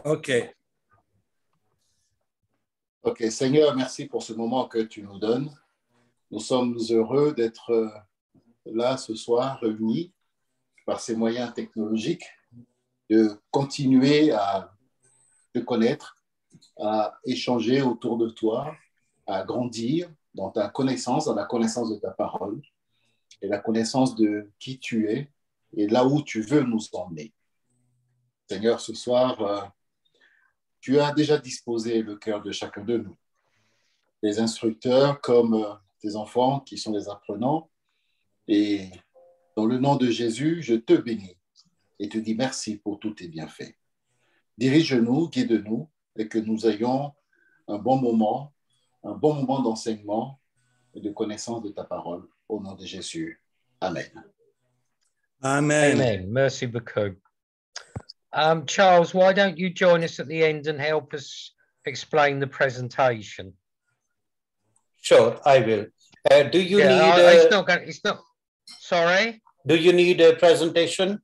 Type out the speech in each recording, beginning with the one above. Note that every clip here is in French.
OK. Ok, Seigneur, merci pour ce moment que tu nous donnes. Nous sommes heureux d'être là ce soir, réunis par ces moyens technologiques, de continuer à te connaître, à échanger autour de toi, à grandir dans ta connaissance, dans la connaissance de ta parole et la connaissance de qui tu es et là où tu veux nous emmener. Seigneur, ce soir, tu as déjà disposé le cœur de chacun de nous, les instructeurs comme tes enfants qui sont les apprenants. Et dans le nom de Jésus, je te bénis et te dis merci pour tous tes bienfaits. Dirige-nous, guide-nous et que nous ayons un bon moment d'enseignement et de connaissance de ta parole. Au nom de Jésus. Amen. Amen. Amen. Merci beaucoup. Charles, why don't you join us at the end and help us explain the presentation? Sure, I will. Do you need? It's not. Sorry. Do you need a presentation?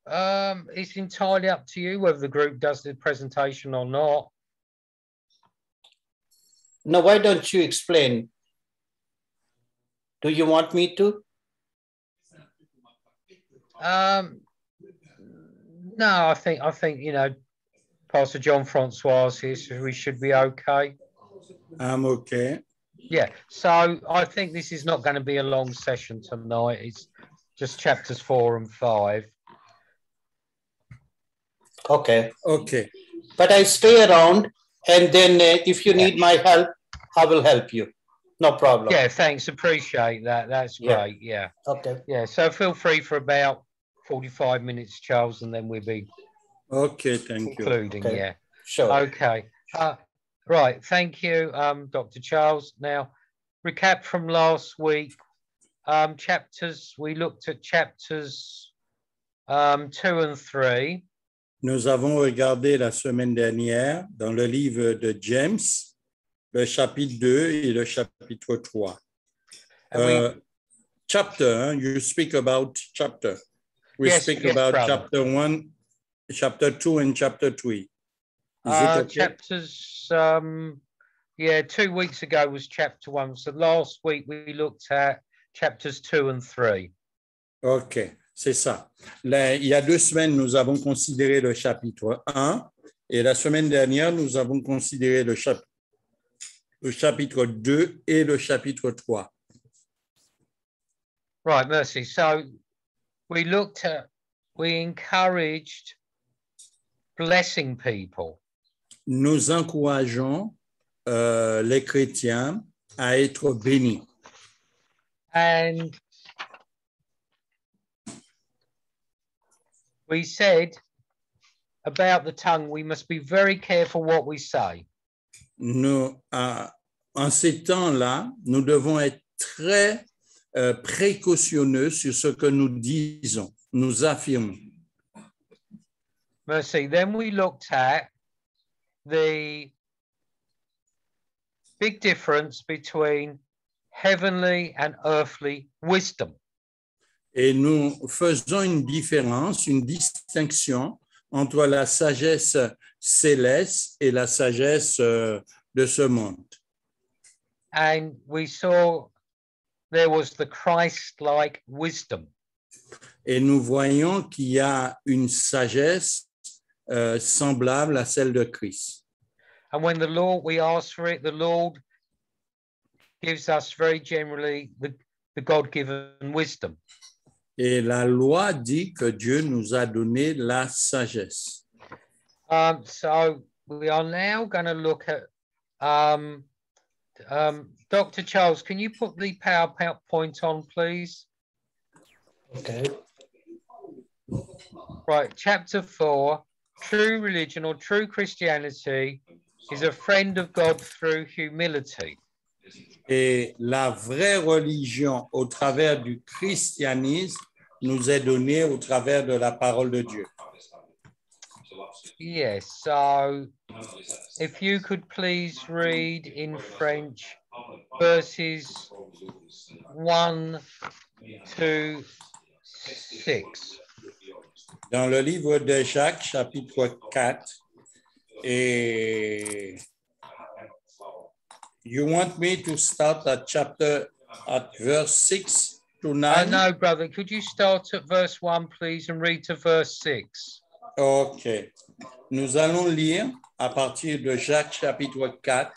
It's entirely up to you whether the group does the presentation or not. No, why don't you explain? Do you want me to? No, I think Pastor John Francois here, so we should be okay. I'm okay. Yeah, so I think this is not going to be a long session tonight. It's just chapters 4 and 5. Okay. Okay. But I stay around, and then if you need my help, I will help you. No problem. Yeah, thanks. Appreciate that. That's great. Yeah. Okay. Yeah, so feel free for about 45 minutes, Charles, and then we'll be concluding. Okay. Yeah. Sure. Okay. Right. Thank you, Dr. Charles. Now, recap from last week. We looked at chapters 2 and 3. Nous avons regardé la semaine dernière dans le livre de James, le chapitre 2 et le chapitre 3. Chapter, you speak about chapter. We speak about brother. Chapter 1, chapter 2, and chapter 3. Is it okay? Chapters, 2 weeks ago was chapter 1. So last week we looked at chapters 2 and 3. OK, c'est ça. Là, il y a 2 semaines, nous avons considéré le chapitre 1 et la semaine dernière, nous avons considéré le chapitre 2 et le chapitre 3. Right, Mercy. So we encouraged blessing people. Nous encourageons les chrétiens à être bénis. And we said about the tongue, we must be very careful what we say. En ces temps-là, nous devons être très précautionneux sur ce que nous disons, nous affirmons. Mercy. Then we looked at the big difference between heavenly and earthly wisdom. Et nous faisons une différence, une distinction entre la sagesse céleste et la sagesse de ce monde. And we saw there was the Christ-like wisdom. Et nous voyons qu'il y a une sagesse semblable à celle de Christ. And when we ask for it, the Lord gives us very generally the God-given wisdom. Et la loi dit que Dieu nous a donné la sagesse. So we are now going to look at Dr. Charles, can you put the PowerPoint on, please? Okay. Right, chapter 4, true religion or true Christianity is a friend of God through humility. Et la vraie religion au travers du christianisme nous est donnée au travers de la parole de Dieu. Yes, so if you could please read in French verses 1 to 6. dans le livre de Jacques, chapitre 4. Et you want me to start at verse 6 to 9? No, brother. Could you start at verse 1, please, and read to verse 6? OK. Nous allons lire à partir de Jacques chapitre 4,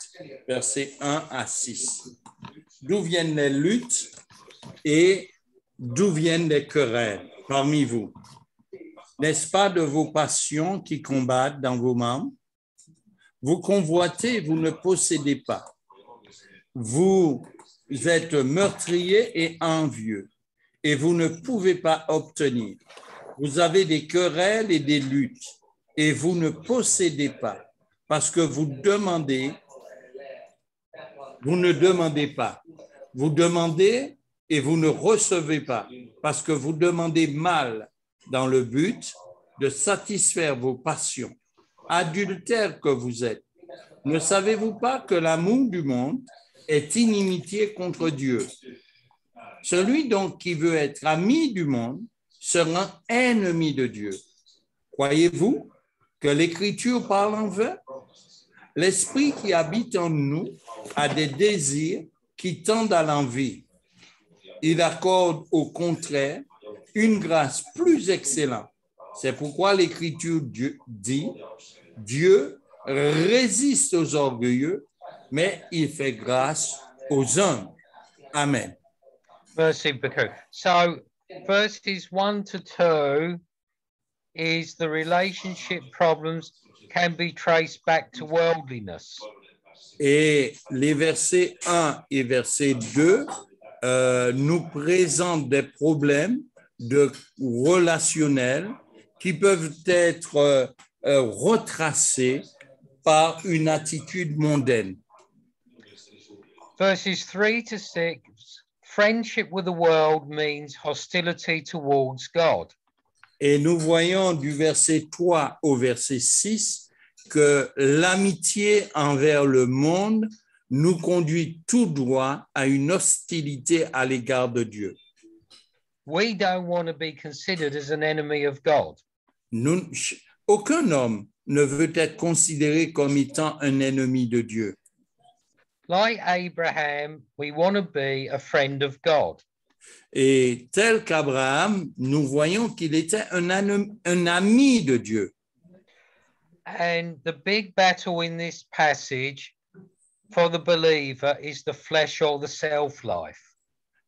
versets 1 à 6. D'où viennent les luttes et d'où viennent les querelles parmi vous? N'est-ce pas de vos passions qui combattent dans vos membres? Vous convoitez, vous ne possédez pas. Vous êtes meurtriers et envieux, et vous ne pouvez pas obtenir. Vous avez des querelles et des luttes, et vous ne possédez pas, parce que vous ne demandez pas. Vous demandez et vous ne recevez pas, parce que vous demandez mal dans le but de satisfaire vos passions. Adultères que vous êtes, ne savez-vous pas que l'amour du monde est inimitié contre Dieu? Celui donc qui veut être ami du monde sera ennemi de Dieu. Croyez-vous que l'Écriture parle en vain? L'Esprit qui habite en nous a des désirs qui tendent à l'envie. Il accorde au contraire une grâce plus excellente. C'est pourquoi l'Écriture dit, Dieu résiste aux orgueilleux, mais il fait grâce aux humbles. Amen. Merci beaucoup. So, verses 1 to 2 is the relationship problems can be traced back to worldliness. Et les versets 1 et verset 2 nous présentent des problèmes relationnels qui peuvent être retracés par une attitude mondaine. Verses 3 to 6, friendship with the world means hostility towards God. Et nous voyons du verset 3 au verset 6 que l'amitié envers le monde nous conduit tout droit à une hostilité à l'égard de Dieu. We don't want to be considered as an enemy of God. Aucun homme ne veut être considéré comme étant un ennemi de Dieu. Like Abraham, we want to be a friend of God. Et tel qu'Abraham, nous voyons qu'il était un ami de Dieu. And the big battle in this passage for the believer is the flesh or the self-life.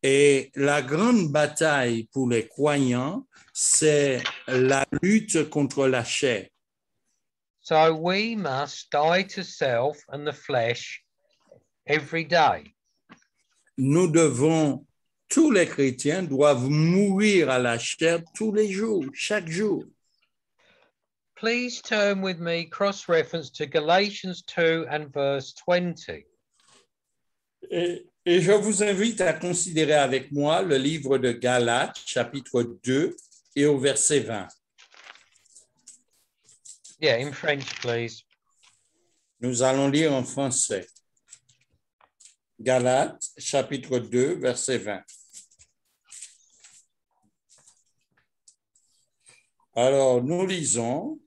Et la grande bataille pour les croyants, c'est la lutte contre la chair. So we must die to self and the flesh every day. Tous les chrétiens doivent mourir à la chair tous les jours, chaque jour. Please turn with me, cross-reference to Galatians 2 and verse 20. Et je vous invite à considérer avec moi le livre de Galates, chapitre 2, et au verset 20. Yeah, in French, please. Nous allons lire en français. Galates, chapitre 2, verset 20. Alors, nous lisons.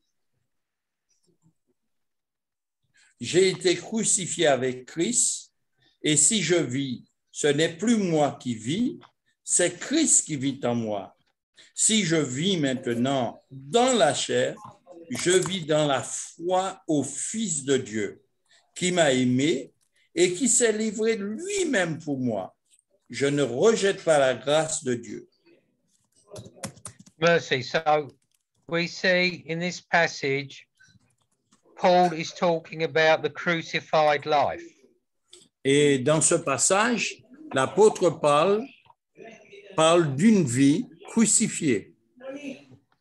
J'ai été crucifié avec Christ, et si je vis, ce n'est plus moi qui vis, c'est Christ qui vit en moi. Si je vis maintenant dans la chair, je vis dans la foi au Fils de Dieu, qui m'a aimé et qui s'est livré lui-même pour moi. Je ne rejette pas la grâce de Dieu. Mercy. So we see in this passage, Paul is talking about the crucified life. Et dans ce passage, l'apôtre Paul parle d'une vie crucifiée.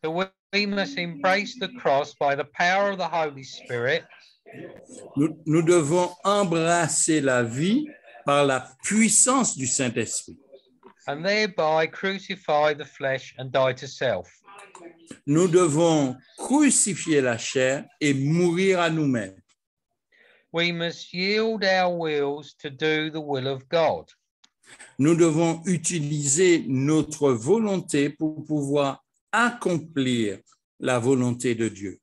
So we must embrace the cross by the power of the Holy Spirit. Nous devons embrasser la vie par la puissance du Saint-Esprit. And thereby crucify the flesh and die to self. Nous devons crucifier la chair et mourir à nous-mêmes. We must yield our wills to do the will of God. Nous devons utiliser notre volonté pour pouvoir accomplir la volonté de Dieu.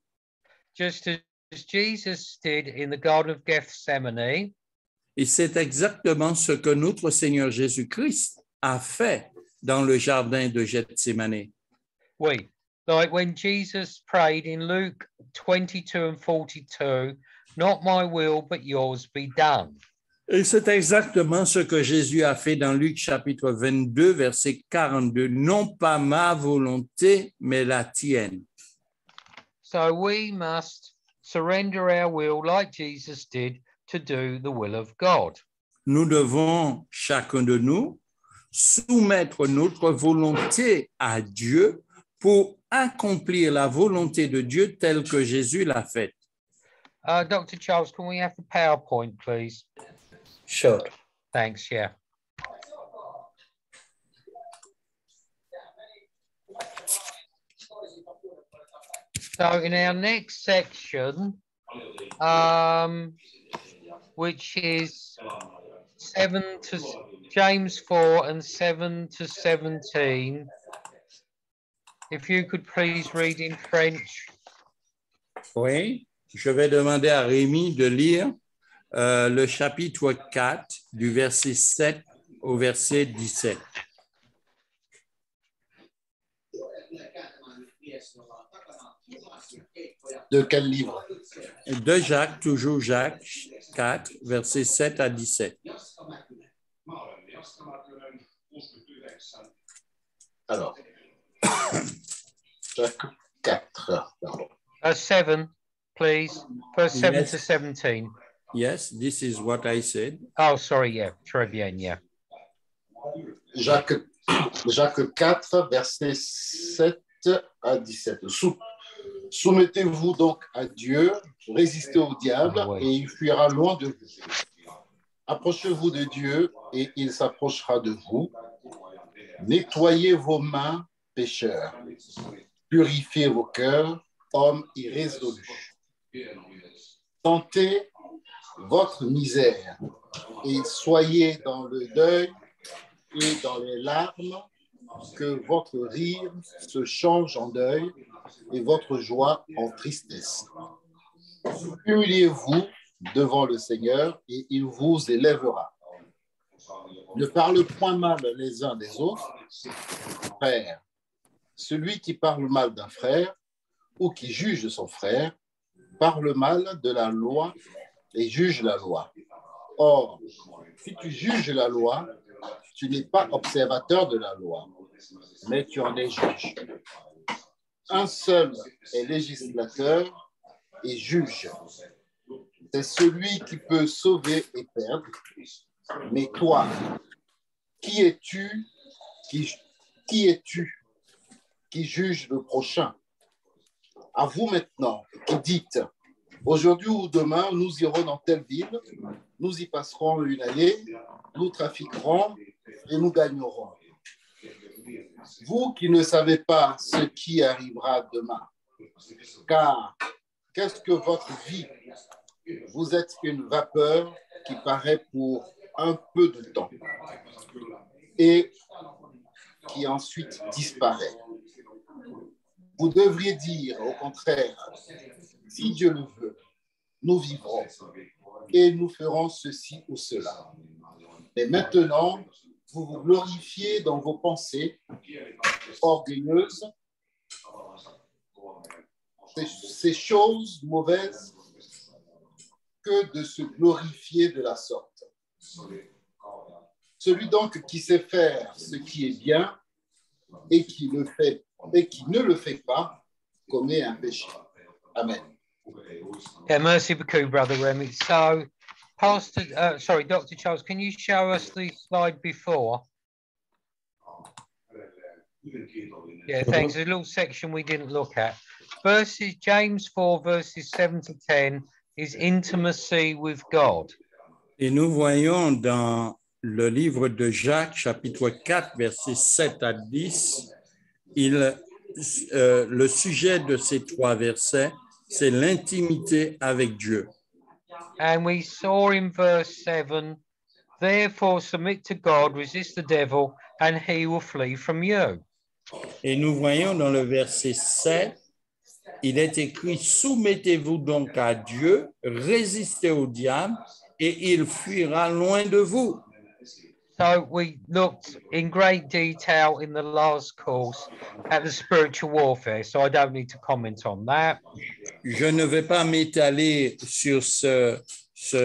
Just as Jesus did in the Garden of Gethsemane, Et c'est exactement ce que notre Seigneur Jésus-Christ a fait dans le jardin de Gethsémane. oui, like when Jesus prayed in Luke 22 and 42, not my will, but yours be done. Et c'est exactement ce que Jésus a fait dans Luc chapitre 22, verset 42. Non pas ma volonté, mais la tienne. So we must surrender our will like Jesus did to do the will of God. Nous devons, chacun de nous, soumettre notre volonté à Dieu pour accomplir la volonté de Dieu telle que Jésus l'a faite. Dr. Charles, can we have the PowerPoint, please? Sure. Thanks, yeah. So in our next section, which is James 4 and 7 to 17, if you could please read in French. Oui, je vais demander à Rémi de lire le chapitre 4 du verset 7 au verset 17. De quel livre? De Jacques, toujours Jacques 4, verset 7 à 17. Alors, Jacques 4, pardon. 7, please. Verse 7 Yes. to 17. Yes, this is what I said. Oh, sorry, yeah. Très bien, yeah. Jacques 4, versets 7 à 17. Soumettez-vous donc à Dieu, résistez au diable et il fuira loin de vous. Approchez-vous de Dieu et il s'approchera de vous. Nettoyez vos mains, pécheurs. Purifiez vos cœurs, hommes irrésolus. Sentez votre misère et soyez dans le deuil et dans les larmes, que votre rire se change en deuil et votre joie en tristesse. Humiliez-vous devant le Seigneur et il vous élèvera. Ne parlez point mal les uns des autres, frères. Celui qui parle mal d'un frère ou qui juge son frère parle mal de la loi et juge la loi. Or, si tu juges la loi, tu n'es pas observateur de la loi, mais tu en es juge. Un seul est législateur et juge. C'est celui qui peut sauver et perdre. Mais toi, qui es-tu qui juge le prochain? À vous maintenant, qui dites, aujourd'hui ou demain, nous irons dans telle ville, nous y passerons une année, nous trafiquerons et nous gagnerons. Vous qui ne savez pas ce qui arrivera demain, car qu'est-ce que votre vie? Vous êtes une vapeur qui paraît pour un peu de temps et qui ensuite disparaît. Vous devriez dire, au contraire, si Dieu le veut, nous vivrons et nous ferons ceci ou cela. Mais maintenant, vous vous glorifiez dans vos pensées orgueilleuses. C'est chose mauvaise que de se glorifier de la sorte. Celui donc qui sait faire ce qui est bien et qui ne le fait pas commet un péché. Amen. Yeah, merci beaucoup, Brother Remy. So, Dr. Charles, can you show us the slide before? Yeah, thanks. There's a little section we didn't look at. James 4, verses 7 to 10 is intimacy with God. Et nous voyons dans le livre de Jacques, chapitre 4, versets 7 à 10, le sujet de ces trois versets, c'est l'intimité avec Dieu. And we saw in verse 7, therefore submit to God, resist the devil, and he will flee from you. Et nous voyons dans le verset 7, il est écrit, soumettez-vous donc à Dieu, résistez au diable et il fuira loin de vous. So we looked in great detail in the last course at the spiritual warfare, so I don't need to comment on that. Je ne vais pas m'étaler sur ce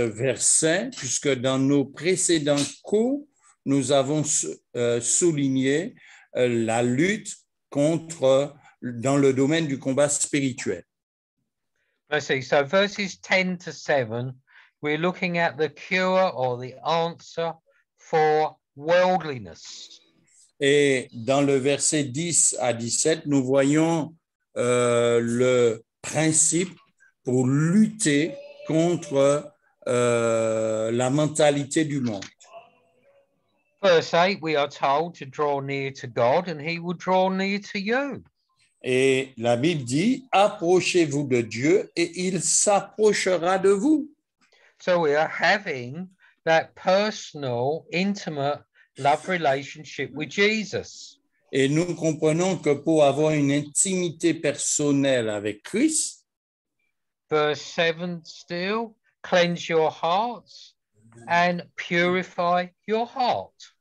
verset, puisque dans nos précédents cours, nous avons souligné la lutte dans le domaine du combat spirituel. Let's see, so verses 10 to 7, we're looking at the cure or the answer for worldliness. Et dans le verset 10 à 17, nous voyons le principe pour lutter contre la mentalité du monde. Verse 8, we are told to draw near to God and he will draw near to you. Et la Bible dit, approchez-vous de Dieu et il s'approchera de vous. So we are having that personal, intimate love relationship with Jesus. Et nous comprenons que pour avoir une intimité personnelle avec Christ, Verse 7 still, cleanse your hearts and purify your heart.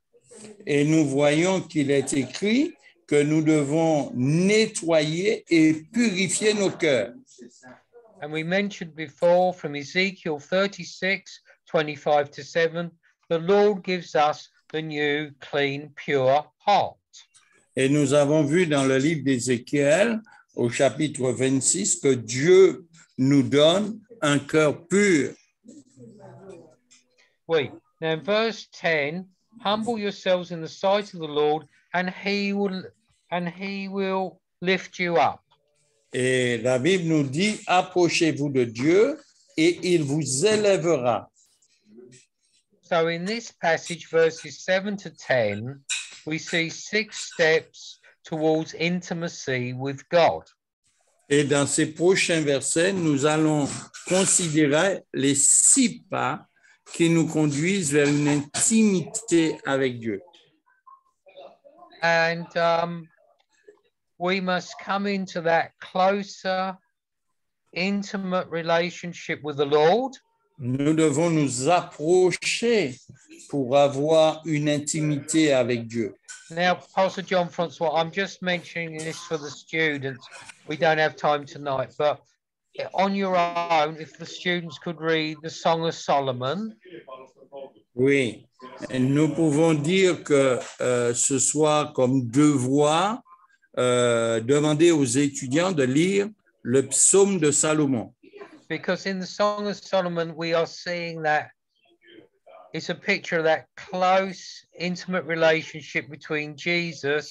et nous voyons qu'il est écrit que nous devons nettoyer et purifier nos cœurs. And we mentioned before from Ezekiel 36, 25 to 7, the Lord gives us the new, clean, pure heart. Et nous avons vu dans le livre d'Ézéchiel, au chapitre 26, que Dieu nous donne un cœur pur. Wait, now in verse 10, humble yourselves in the sight of the Lord, and he will lift you up. Et la Bible nous dit, approchez-vous de Dieu et il vous élèvera. So in this passage, verses 7 to 10, we see 6 steps towards intimacy with God. Et dans ces prochains versets, nous allons considérer les 6 pas qui nous conduisent vers une intimité avec Dieu. And we must come into that closer, intimate relationship with the Lord. Nous devons nous approcher pour avoir une intimité avec Dieu. Now, Pastor John Francois, I'm just mentioning this for the students. We don't have time tonight, but on your own, if the students could read the Song of Solomon. Oui, et nous pouvons dire que ce soit comme devoir demander aux étudiants de lire le psaume de Salomon. Because in the Song of Solomon, we are seeing that it's a picture of that close, intimate relationship between Jesus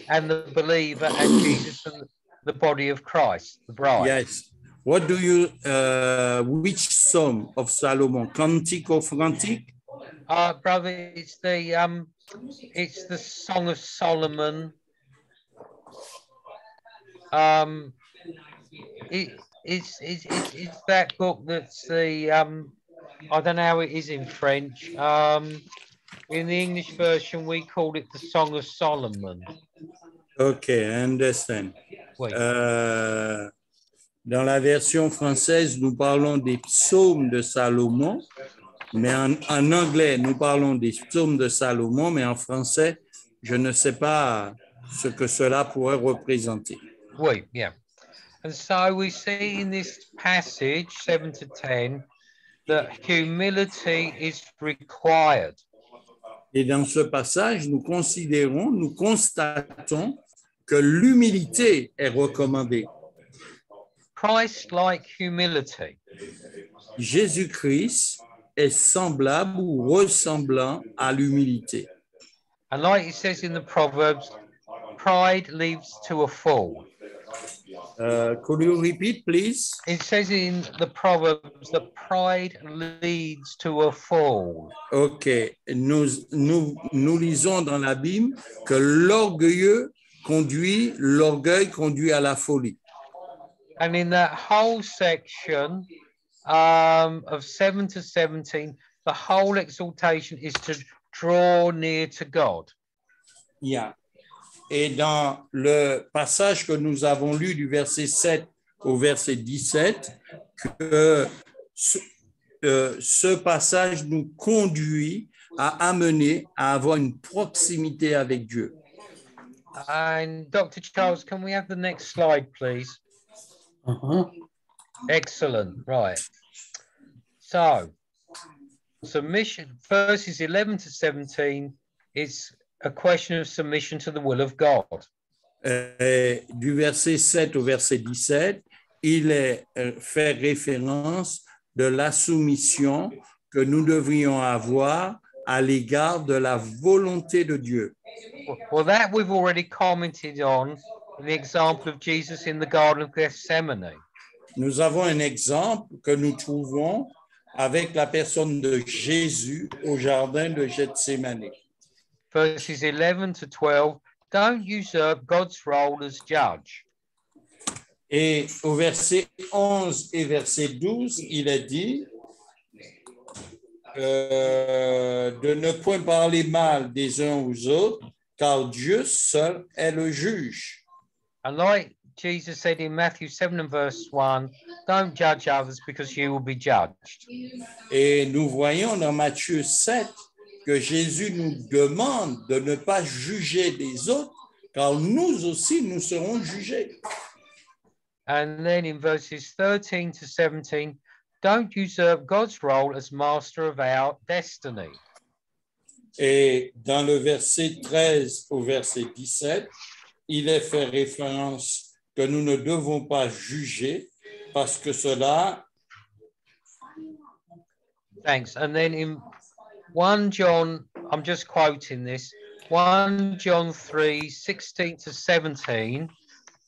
and the believer and Jesus and the body of Christ, the bride. Yes. What do you, which psalm of Solomon? Cantique of Cantique? Brother, it's the Song of Solomon. It's that book that's the I don't know how it is in French. In the English version, we called it the Song of Solomon. Okay, I understand. Oui. Dans la version française, nous parlons des psaumes de Salomon, mais en anglais, nous parlons des psaumes de Salomon, mais en français, je ne sais pas ce que cela pourrait représenter. Oui, yeah. And so we see in this passage, 7 to 10, that humility is required. Et dans ce passage, nous constatons que l'humilité est recommandée. Christ-like humility. Jésus-Christ est semblable ou ressemblant à l'humilité. And like it says in the Proverbs, pride leads to a fall. Could you repeat, please? It says in the Proverbs that pride leads to a fall. OK. Nous lisons dans la Bible que l'orgueil conduit à la folie. And in that whole section of 7 to 17, the whole exhortation is to draw near to God. Yeah. Et dans le passage que nous avons lu du verset 7 au verset 17, que ce passage nous conduit à amener à avoir une proximité avec Dieu. And Dr. Charles, can we have the next slide, please? Excellent. Right. So, submission, verses 11 to 17 is a question of submission to the will of God. Du verset 7 au verset 17, il est fait référence de la soumission que nous devrions avoir à l'égard de la volonté de Dieu. Well, that we've already commented on in the example of Jesus in the Garden of Gethsemane. Nous avons un exemple que nous trouvons avec la personne de Jésus au jardin de Gethsémane. Verses 11 to 12, don't usurp God's role as judge. Et au verset 11 et verset 12, il est dit de ne point parler mal des uns aux autres, car Dieu seul est le juge. And like Jesus said in Matthew 7 and verse 1, don't judge others because you will be judged. Et nous voyons dans Matthieu 7 que Jésus nous demande de ne pas juger les autres, car nous aussi, nous serons jugés. And then in verses 13 to 17, don't usurp God's role as master of our destiny. Et dans le verset 13 au verset 17, il est fait référence que nous ne devons pas juger parce que cela... Thanks. And then in 1 John, I'm just quoting this, 1 John 3, 16 to 17,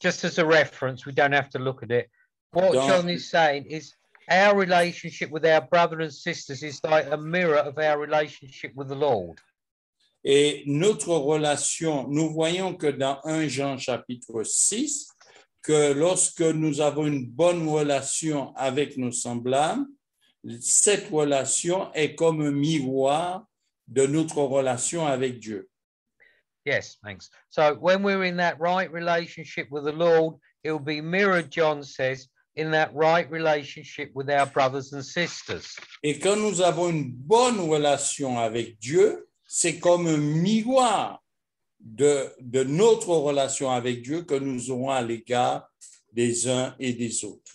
just as a reference, we don't have to look at it. What John is saying is our relationship with our brothers and sisters is like a mirror of our relationship with the Lord. Et notre relation, nous voyons que dans 1 Jean chapitre 6, que lorsque nous avons une bonne relation avec nos semblables, cette relation est comme un miroir de notre relation avec Dieu. Yes, thanks. So when we're in that right relationship with the Lord, it will be mirrored, John says, in that right relationship with our brothers and sisters. Et quand nous avons une bonne relation avec Dieu, c'est comme un miroir de notre relation avec Dieu que nous aurons à l'égard des uns et des autres.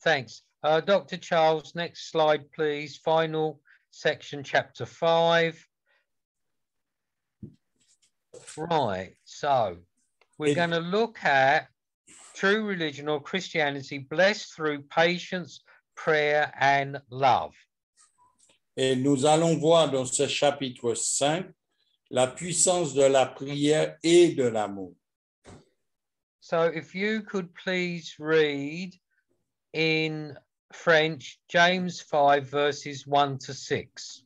Thanks. Dr. Charles, next slide, please. Final section, chapter 5. Right, so we're going to look at true religion or Christianity blessed through patience, prayer, and love. Et nous allons voir dans ce chapitre 5 la puissance de la prière et de l'amour. So if you could please read in French, James 5, verses 1 to 6.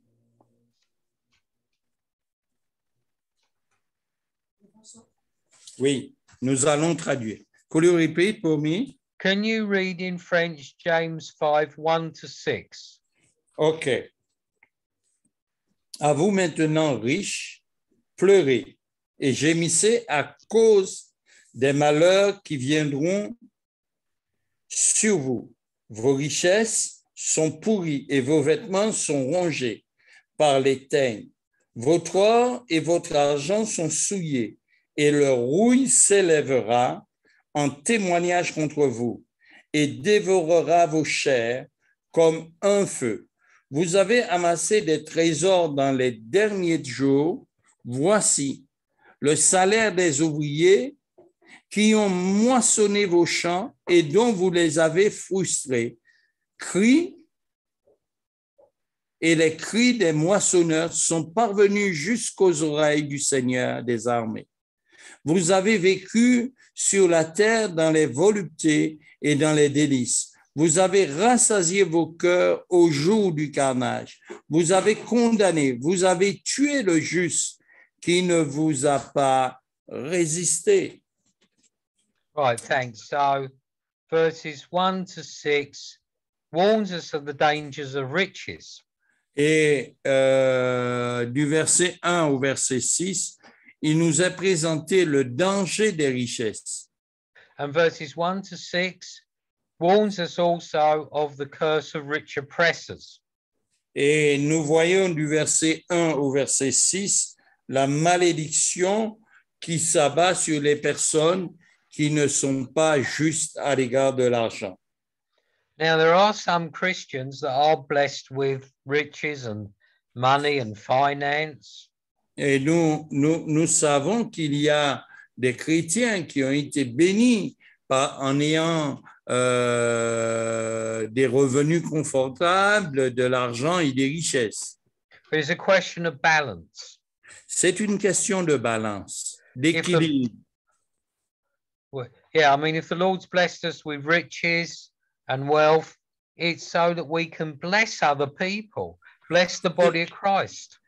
Oui, nous allons traduire. Could you repeat for me? Can you read in French, James 5, 1 to 6? OK. À vous maintenant, riches, pleurez et gémissez à cause des malheurs qui viendront sur vous. Vos richesses sont pourries et vos vêtements sont rongés par les teignes. Votre or et votre argent sont souillés et leur rouille s'élèvera en témoignage contre vous et dévorera vos chairs comme un feu. Vous avez amassé des trésors dans les derniers jours. Voici le salaire des ouvriers qui ont moissonné vos champs et dont vous les avez frustrés. Cris et les cris des moissonneurs sont parvenus jusqu'aux oreilles du Seigneur des armées. Vous avez vécu sur la terre dans les voluptés et dans les délices. Vous avez rassasié vos cœurs au jour du carnage. Vous avez condamné, vous avez tué le juste qui ne vous a pas résisté. Right, thanks. So verses 1 to 6 warns us of the dangers of riches. Et du verset 1 au verset 6, il nous a présenté le danger des richesses. And verses 1 to 6 warns us also of the curse of rich oppressors. Et nous voyons du verset 1 au verset 6 la malédiction qui s'abat sur les personnes qui ne sont pas justes à l'égard de l'argent. Now, there are some Christians that are blessed with riches and money and finance. Et nous savons qu'il y a des chrétiens qui ont été bénis en ayant des revenus confortables, de l'argent et des richesses. But it's a question of balance. C'est une question de balance, d'équilibre. Yeah, I mean, if the Lord's blessed us with riches and wealth, it's so that we can bless other people, bless the body of Christ.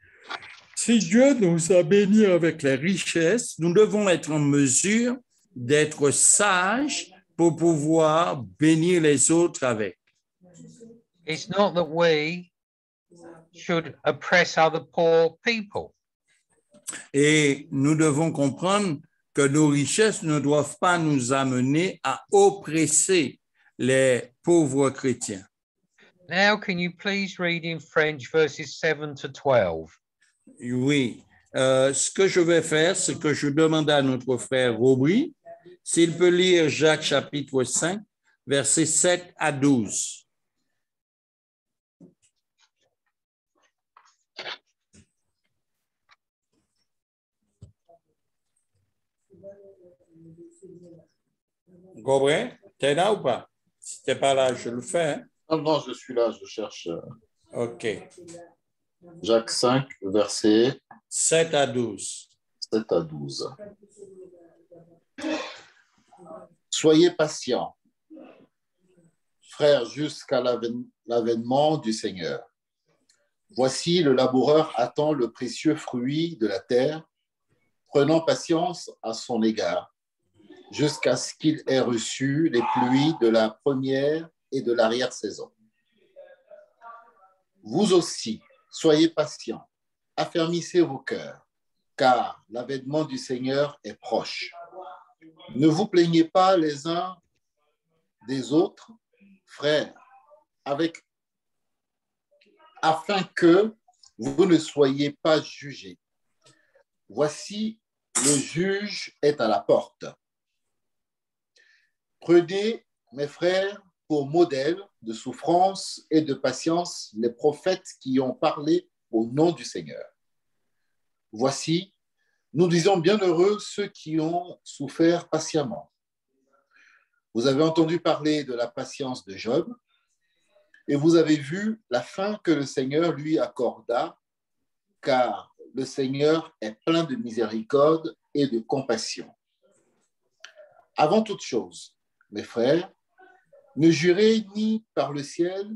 Si Dieu nous a bénis avec les richesses, nous devons être en mesure d'être sages pour pouvoir bénir les autres avec. It's not that we should oppress other poor people. Et nous devons comprendre que nos richesses ne doivent pas nous amener à oppresser les pauvres chrétiens. Now, can you please read in French verses 7 to 12? Oui. Ce que je vais faire, c'est que je demande à notre frère Robry s'il peut lire Jacques chapitre 5, versets 7 à 12. Robry, t'es là ou pas? Si t'es pas là, je le fais. Hein? Non, je suis là, je cherche. OK. Jacques 5, versets 7 à 12. 7 à 12. Soyez patients, frères, jusqu'à l'avènement du Seigneur. Voici, le laboureur attend le précieux fruit de la terre, prenant patience à son égard, jusqu'à ce qu'il ait reçu les pluies de la première et de l'arrière-saison. Vous aussi, soyez patients, affermissez vos cœurs, car l'avènement du Seigneur est proche. Ne vous plaignez pas les uns des autres, frères, afin que vous ne soyez pas jugés. Voici, le juge est à la porte. Prenez, mes frères, pour modèle de souffrance et de patience les prophètes qui ont parlé au nom du Seigneur. Voici, nous disons bienheureux ceux qui ont souffert patiemment. Vous avez entendu parler de la patience de Job et vous avez vu la fin que le Seigneur lui accorda, car le Seigneur est plein de miséricorde et de compassion. Avant toute chose, mes frères, ne jurez ni par le ciel,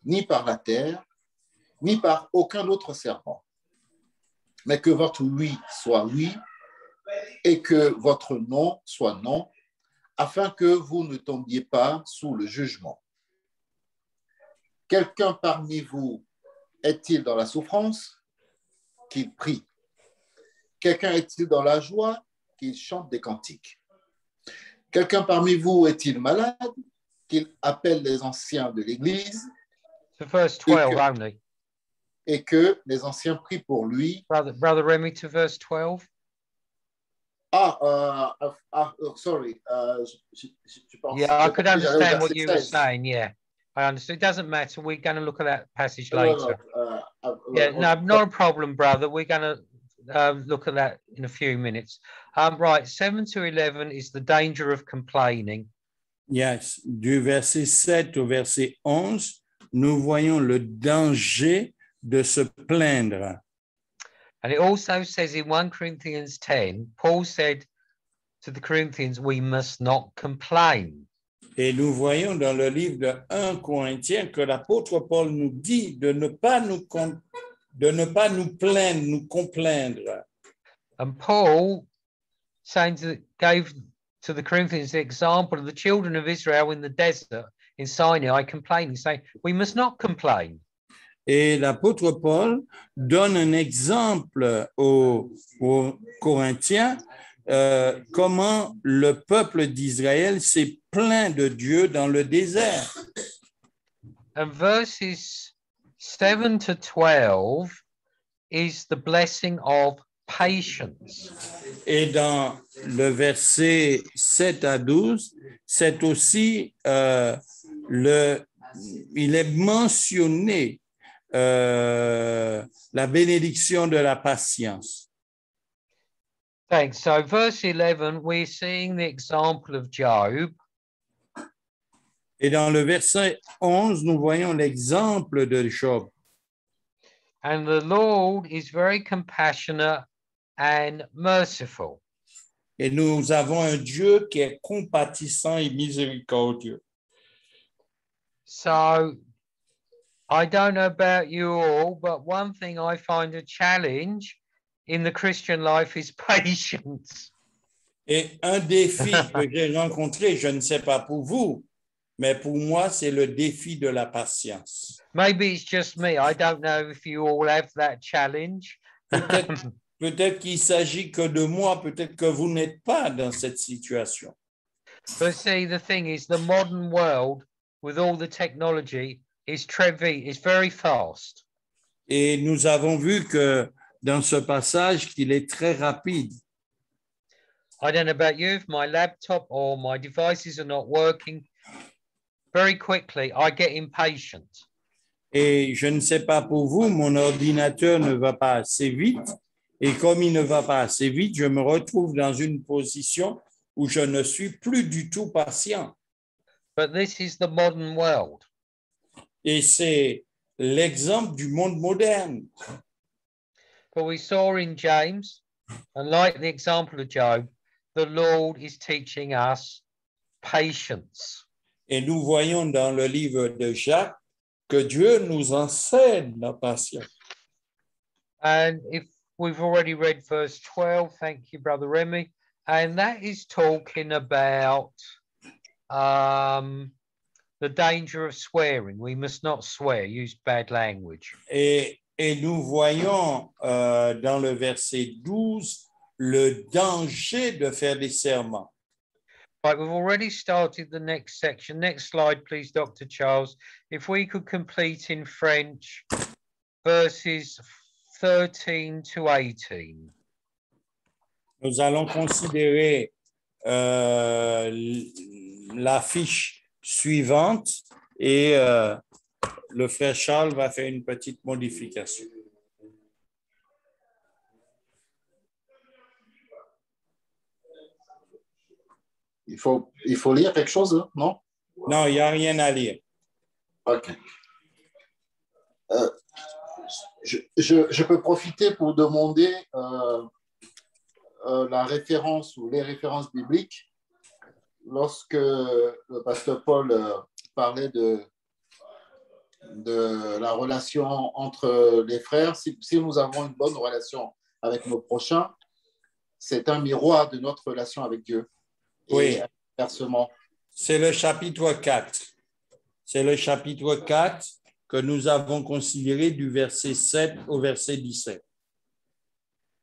ni par la terre, ni par aucun autre serment, mais que votre oui soit oui et que votre non soit non, afin que vous ne tombiez pas sous le jugement. Quelqu'un parmi vous est-il dans la souffrance? Qu'il prie. Quelqu'un est-il dans la joie? Qu'il chante des cantiques. Quelqu'un parmi vous est-il malade? Qu'il appelle les anciens de l'Église To verse 12 only. Et que les anciens prient pour lui. Brother Remy, to verse 12. Sorry. Yeah, I could understand what you were saying. Yeah, I understand. It doesn't matter. We're going to look at that passage later. No, not a problem, brother. We're going to look at that in a few minutes. Right, 7 to 11 is the danger of complaining. Yes, du verset 7 au verset 11, nous voyons le danger de se plaindre. And it also says in 1 Corinthians 10, Paul said to the Corinthians, we must not complain. Et nous voyons dans le livre de 1 Corinthiens que l'apôtre Paul nous dit de ne pas nous plaindre, nous complaindre. And Paul gave to the Corinthians the example of the children of Israel in the desert in Sinai complaining, saying, we must not complain. Et l'apôtre Paul donne un exemple aux Corinthiens, comment le peuple d'Israël s'est plaint de Dieu dans le désert. And verses 7 to 12 is the blessing of patience. Et dans le verset 7 à 12, c'est aussi il est mentionné la bénédiction de la patience. Thanks. So verse 11, we're seeing the example of Job. Et dans le verset 11, nous voyons l'exemple de Job. And the Lord is very compassionate and merciful. Et nous avons un Dieu qui est compatissant et miséricordieux. So I don't know about you all, but one thing I find a challenge in the Christian life is patience. Et un défi que j'ai rencontré, je ne sais pas pour vous, mais pour moi, c'est le défi de la patience. Maybe it's just me. I don't know if you all have that challenge. Peut-être qu'il s'agit que de moi, peut-être que vous n'êtes pas dans cette situation. But see, the thing is, the modern world, with all the technology, is very fast. Et nous avons vu que dans ce passage, qu'il est très rapide. I don't know about you, if my laptop or my devices are not working very quickly, I get impatient. Et je ne sais pas pour vous, mon ordinateur ne va pas assez vite. Et comme il ne va pas assez vite, je me retrouve dans une position où je ne suis plus du tout patient. But this is the modern world. Et c'est l'exemple du monde moderne. But we saw in James, and like the example of Job, the Lord is teaching us patience. Et nous voyons dans le livre de Jacques que Dieu nous enseigne la patience. And if we've already read verse 12, thank you, Brother Remy, and that is talking about the danger of swearing. We must not swear, use bad language. Et nous voyons dans le verset 12 le danger de faire des serments. Right, we've already started the next section. Next slide, please, Dr. Charles. If we could complete in French verses 13 to 18. Nous allons considérer la fiche suivante et le frère Charles va faire une petite modification. Il faut lire quelque chose, non? Non, il n'y a rien à lire. OK. Je peux profiter pour demander la référence ou les références bibliques lorsque le pasteur Paul parlait de la relation entre les frères. Si nous avons une bonne relation avec nos prochains, c'est un miroir de notre relation avec Dieu. Oui. Inversement. C'est le chapitre 4. C'est le chapitre 4 que nous avons considéré du verset 7 au verset 17.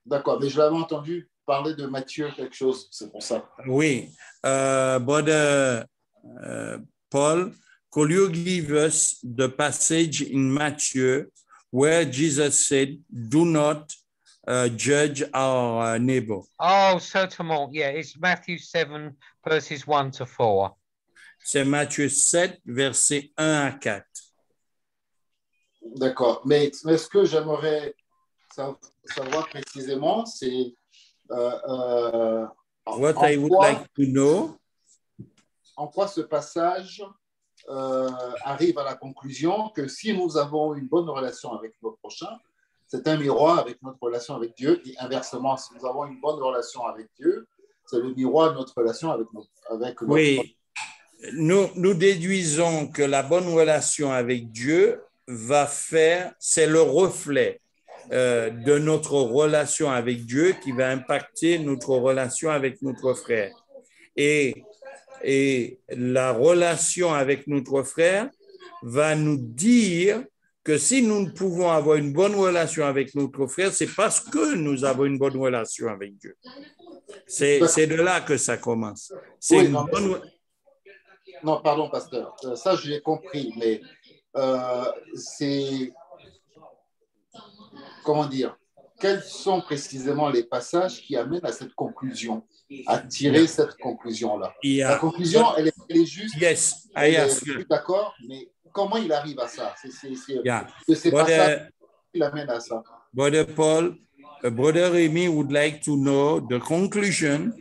D'accord, mais je l'avais entendu parler de Matthieu quelque chose, c'est pour ça. Oui. Brother Paul, could you give us the passage in Matthew where Jesus said, do not judge our neighbor? Oh, certainement. Yeah, it's Matthew 7, verses 1 to 4. C'est Matthieu 7, versets 1 à 4. D'accord, mais ce que j'aimerais savoir précisément, c'est What I would like to know, en quoi ce passage arrive à la conclusion que si nous avons une bonne relation avec nos prochains, c'est un miroir avec notre relation avec Dieu, et inversement, si nous avons une bonne relation avec Dieu, c'est le miroir de notre relation avec notre oui, nous déduisons que la bonne relation avec Dieu va faire, c'est le reflet de notre relation avec Dieu qui va impacter notre relation avec notre frère. Et la relation avec notre frère va nous dire que si nous ne pouvons avoir une bonne relation avec notre frère, c'est parce que nous avons une bonne relation avec Dieu. C'est de là que ça commence. C'est Oui, une non, bonne... non, pardon, pasteur. Ça, je l'ai compris, mais c'est, comment dire, quels sont précisément les passages qui amènent à cette conclusion, à tirer cette conclusion-là? La conclusion, elle est juste, yes, elle est juste d'accord, mais comment il arrive à ça? C'est passages qui l'amènent à ça. Brother Paul, Brother Remy would like to know the conclusion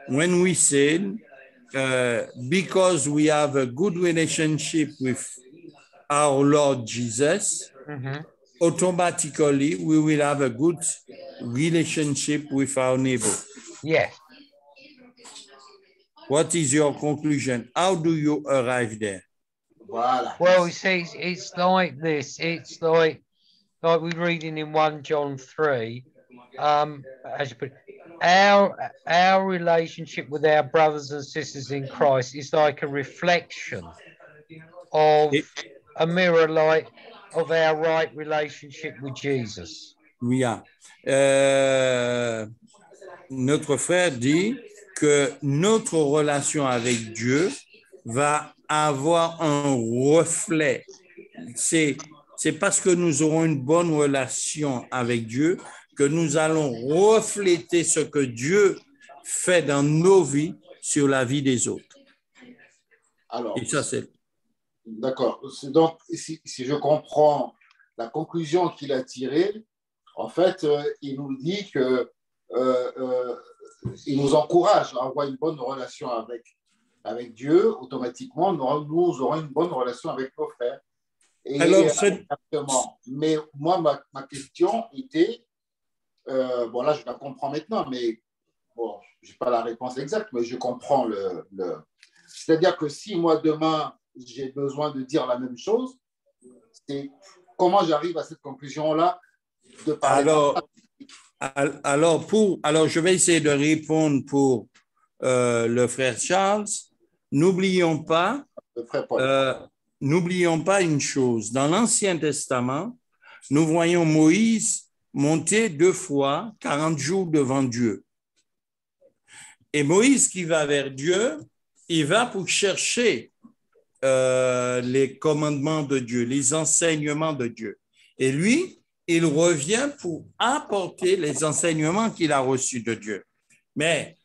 when we said, because we have a good relationship with our Lord Jesus, automatically we will have a good relationship with our neighbor. Yes. What is your conclusion? How do you arrive there? Voilà. Well, you see, it's like this. It's like we're reading in 1 John 3, as you put it, our relationship with our brothers and sisters in Christ is like a reflection of a mirror light of our right relationship with Jesus. Oui. Notre frère dit que notre relation avec Dieu va avoir un reflet. C'est parce que nous aurons une bonne relation avec Dieu que nous allons refléter ce que Dieu fait dans nos vies sur la vie des autres. Alors, et ça, c'est... D'accord. Donc, si je comprends la conclusion qu'il a tirée, en fait, il nous dit que il nous encourage à avoir une bonne relation avec Dieu. Automatiquement, nous aurons une bonne relation avec nos frères. Mais moi, ma question était, bon là, je la comprends maintenant, mais bon, je n'ai pas la réponse exacte, mais je comprends C'est-à-dire que si moi, demain, j'ai besoin de dire la même chose, c'est comment j'arrive à cette conclusion-là de parler. Alors, je vais essayer de répondre pour le frère Charles. N'oublions pas une chose. Dans l'Ancien Testament, nous voyons Moïse monter 2 fois 40 jours devant Dieu. Et Moïse qui va vers Dieu, il va pour chercher les commandements de Dieu, les enseignements de Dieu. Et lui, il revient pour apporter les enseignements qu'il a reçus de Dieu. Mais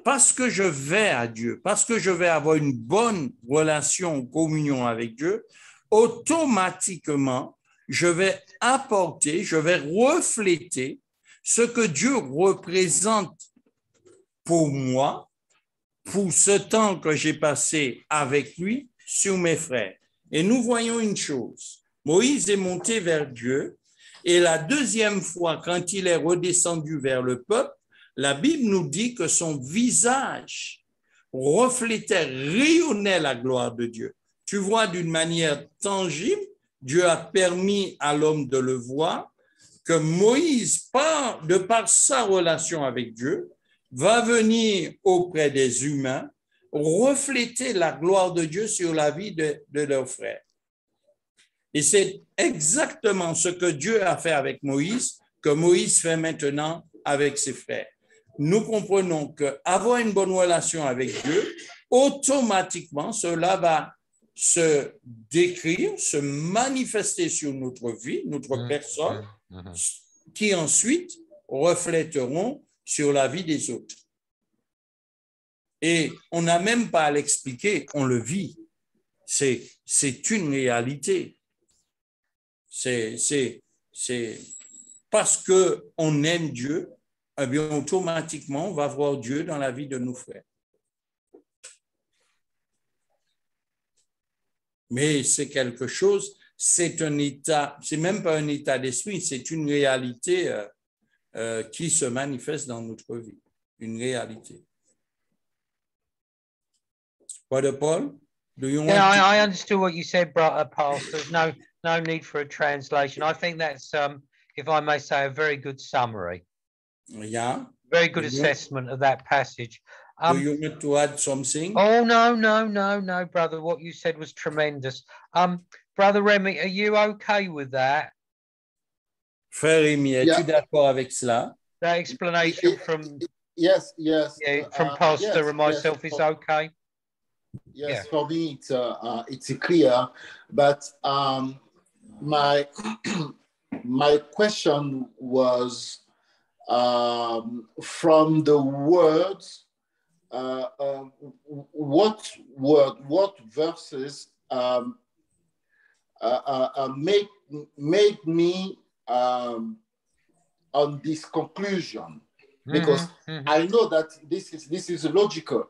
parce que je vais à Dieu, parce que je vais avoir une bonne relation, communion avec Dieu, automatiquement, je vais apporter, je vais refléter ce que Dieu représente pour moi, pour ce temps que j'ai passé avec lui sur mes frères. Et nous voyons une chose. Moïse est monté vers Dieu et la deuxième fois, quand il est redescendu vers le peuple, la Bible nous dit que son visage reflétait, rayonnait la gloire de Dieu. Tu vois d'une manière tangible, Dieu a permis à l'homme de le voir, que Moïse, de par sa relation avec Dieu, va venir auprès des humains, refléter la gloire de Dieu sur la vie de leurs frères. Et c'est exactement ce que Dieu a fait avec Moïse, que Moïse fait maintenant avec ses frères. Nous comprenons qu'avoir une bonne relation avec Dieu, automatiquement, cela va se décrire, se manifester sur notre vie, notre personne, qui ensuite reflèteront sur la vie des autres. Et on n'a même pas à l'expliquer, on le vit. C'est une réalité. C'est parce qu'on aime Dieu, eh bien, automatiquement, on va voir Dieu dans la vie de nos frères. Mais c'est quelque chose, c'est un état, c'est même pas un état d'esprit, c'est une réalité qui se manifeste dans notre vie, une réalité. Brother Paul, do you want to... I understood what you said, Brother Pastor. There's no need for a translation. I think that's, if I may say, a very good summary. Yeah. Very good assessment of that passage. Do you want to add something? Oh, no, brother. What you said was tremendous. Brother Remy, are you okay with that? Frère Rémi, es-tu d'accord avec cela? That explanation from yes, from Pastor yes, and myself is okay. Yes, for me it's clear, but my my question was from the words. What verses make me on this conclusion? Because I know that this is logical.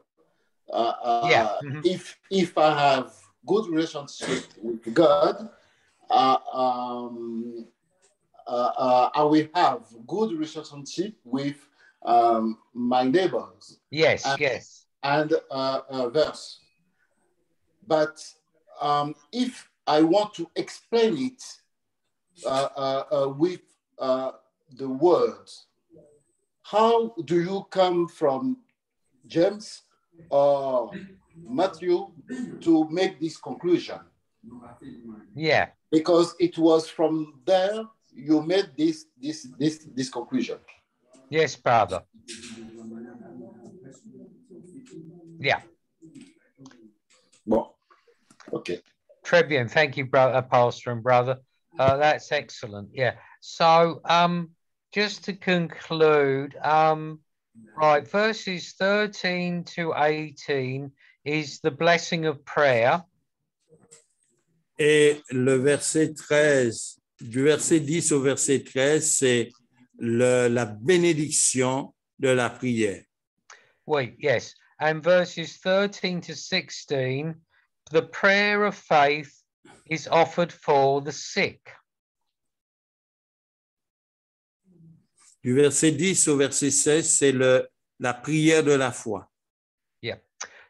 If I have good relationship with God, I will have good relationship with my neighbors. Yes. And verse. But if I want to explain it with the words, how do you come from James or Matthew to make this conclusion? Yeah. Because it was from there you made this conclusion. Yes, brother. Yeah. Well, okay. Tribune, thank you, Pastor and brother. That's excellent. Yeah. So, just to conclude, right, verses 13 to 18 is the blessing of prayer. Et le verset 13, du verset 10 au verset 13, c'est la bénédiction de la prière. Wait, yes. And verses 13 to 16, the prayer of faith is offered for the sick. Du verset 10 au verset 16, c'est la prière de la foi. Yeah.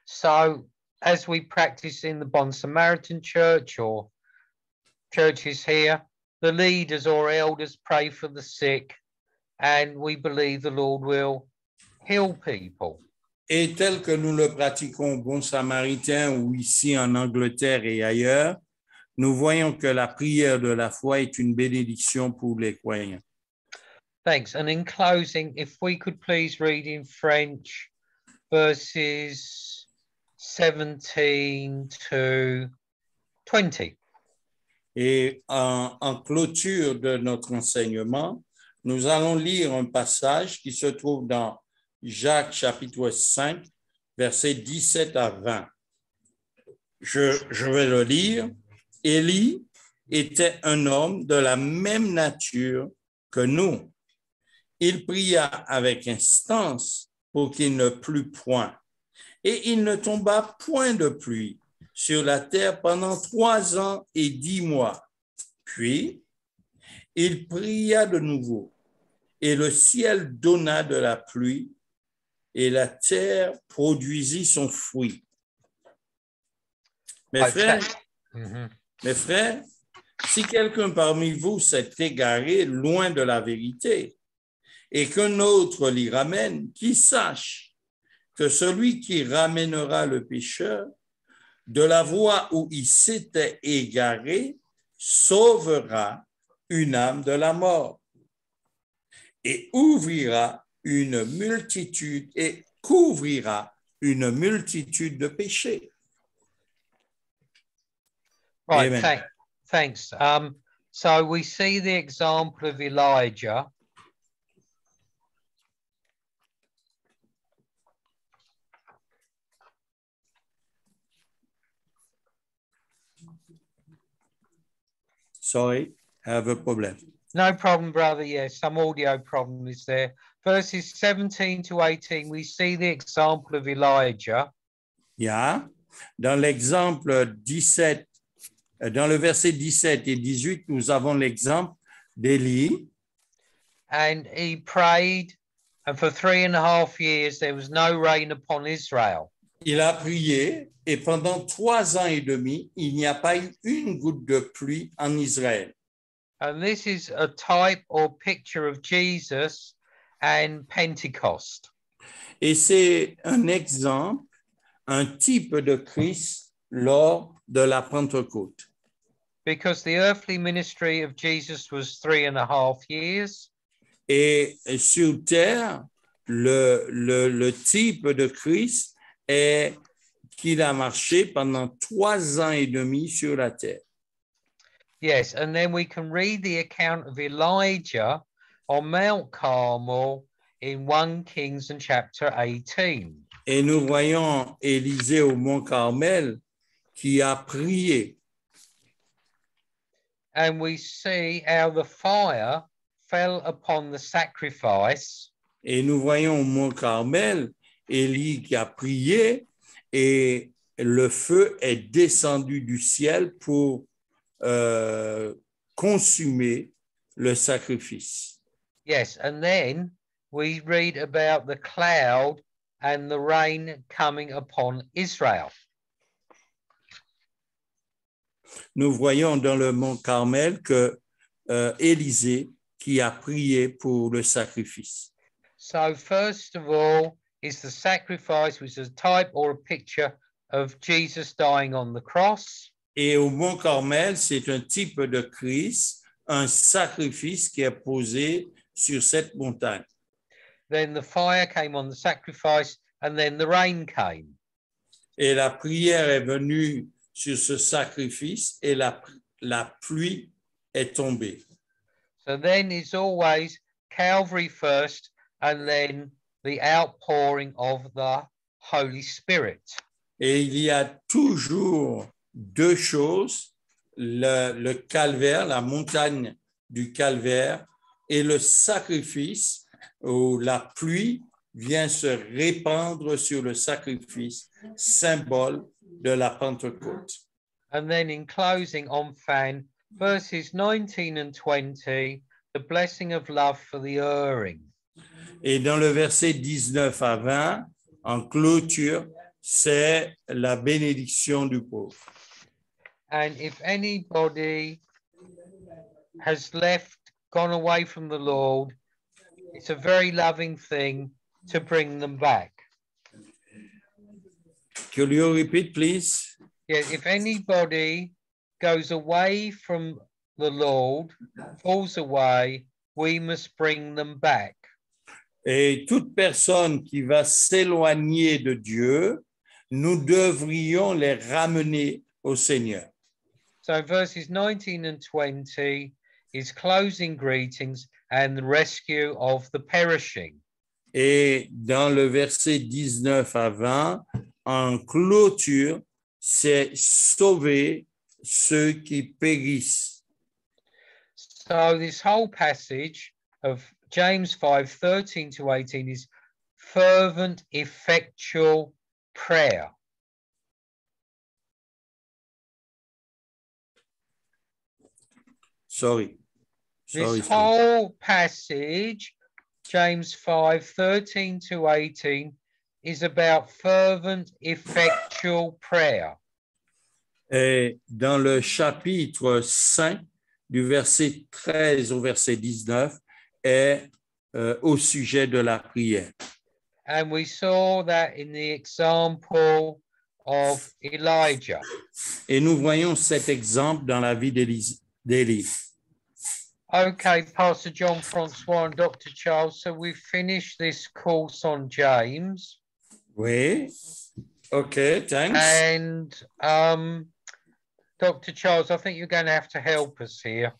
So, as we practice in the Bon Samaritan Church or churches here, the leaders or elders pray for the sick, and we believe the Lord will heal people. Et tel que nous le pratiquons au Bon Samaritain ou ici en Angleterre et ailleurs, nous voyons que la prière de la foi est une bénédiction pour les croyants. Thanks. And in closing, if we could please read in French verses 17 to 20. Et en clôture de notre enseignement, nous allons lire un passage qui se trouve dans Jacques chapitre 5, versets 17 à 20. Je vais le lire. Élie était un homme de la même nature que nous. Il pria avec instance pour qu'il ne plût point. Et il ne tomba point de pluie sur la terre pendant 3 ans et 10 mois. Puis, il pria de nouveau, et le ciel donna de la pluie, et la terre produisit son fruit. Mes frères, si quelqu'un parmi vous s'est égaré loin de la vérité, et qu'un autre l'y ramène, qu'il sache que celui qui ramènera le pécheur de la voie où il s'était égaré sauvera une âme de la mort et couvrira une multitude de péchés. Right, thanks. So we see the example of Elijah. Sorry, I have a problem. No problem, brother. Yes, some audio problem is there. Verses 17 to 18, we see the example of Elijah. Yeah. Dans l'exemple 17, dans le verset 17 et 18, nous avons l'exemple d'Élie. And he prayed, and for 3.5 years there was no rain upon Israel. Il a prié et pendant 3 ans et demi, il n'y a pas eu une goutte de pluie en Israël. And this is a type or picture of Jesus and Pentecost. Et c'est un exemple, un type de Christ lors de la Pentecôte. Because the earthly ministry of Jesus was 3.5 years. Et sur terre, le type de Christ est qu'il a marché pendant 3 ans et demi sur la terre. Yes, and then we can read the account of Elijah on Mount Carmel in 1 Kings and chapter 18. Et nous voyons Élisée au Mont Carmel qui a prié. And we see how the fire fell upon the sacrifice. Et nous voyons au Mont Carmel Élie qui a prié et le feu est descendu du ciel pour consumer le sacrifice. Yes, and then we read about the cloud and the rain coming upon Israel. Nous voyons dans le Mont Carmel que Élisée qui a prié pour le sacrifice. So first of all is the sacrifice, which is a type or a picture of Jesus dying on the cross. Et au Mont Carmel, c'est un type de Christ, un sacrifice qui est posé sur cette montagne. Then the fire came on the sacrifice, and then the rain came. Et la prière est venue sur ce sacrifice et la pluie est tombée. So then it's always Calvary first, and then the outpouring of the Holy Spirit. Et il y a toujours 2 choses, le calvaire, la montagne du calvaire et le sacrifice où la pluie vient se répandre sur le sacrifice, symbole de la Pentecôte. And then in closing on Fan, verses 19 and 20, the blessing of love for the erring. Et dans le verset 19 à 20, en clôture, c'est la bénédiction du pauvre. And if anybody has gone away from the Lord, it's a very loving thing to bring them back. Could you repeat, please? Yeah, if anybody goes away from the Lord, falls away, we must bring them back. Et toute personne qui va s'éloigner de Dieu, nous devrions les ramener au Seigneur. So verses 19 and 20 is closing greetings and the rescue of the perishing. Et dans le verset 19 à 20, en clôture, c'est sauver ceux qui périssent. So this whole passage of James 5:13 to 18 is fervent, effectual prayer. Sorry. This whole passage, James 5:13 to 18, is about fervent, effectual prayer. Et dans le chapitre 5, du verset 13 au verset 19, est au sujet de la prière. And we saw that in the example of Elijah. Et nous voyons cet exemple dans la vie d'Élie. Okay, Pastor John Francois and Dr. Charles, so we've finished this course on James. Oui. Okay, thanks. And Dr. Charles, I think you're going to have to help us here.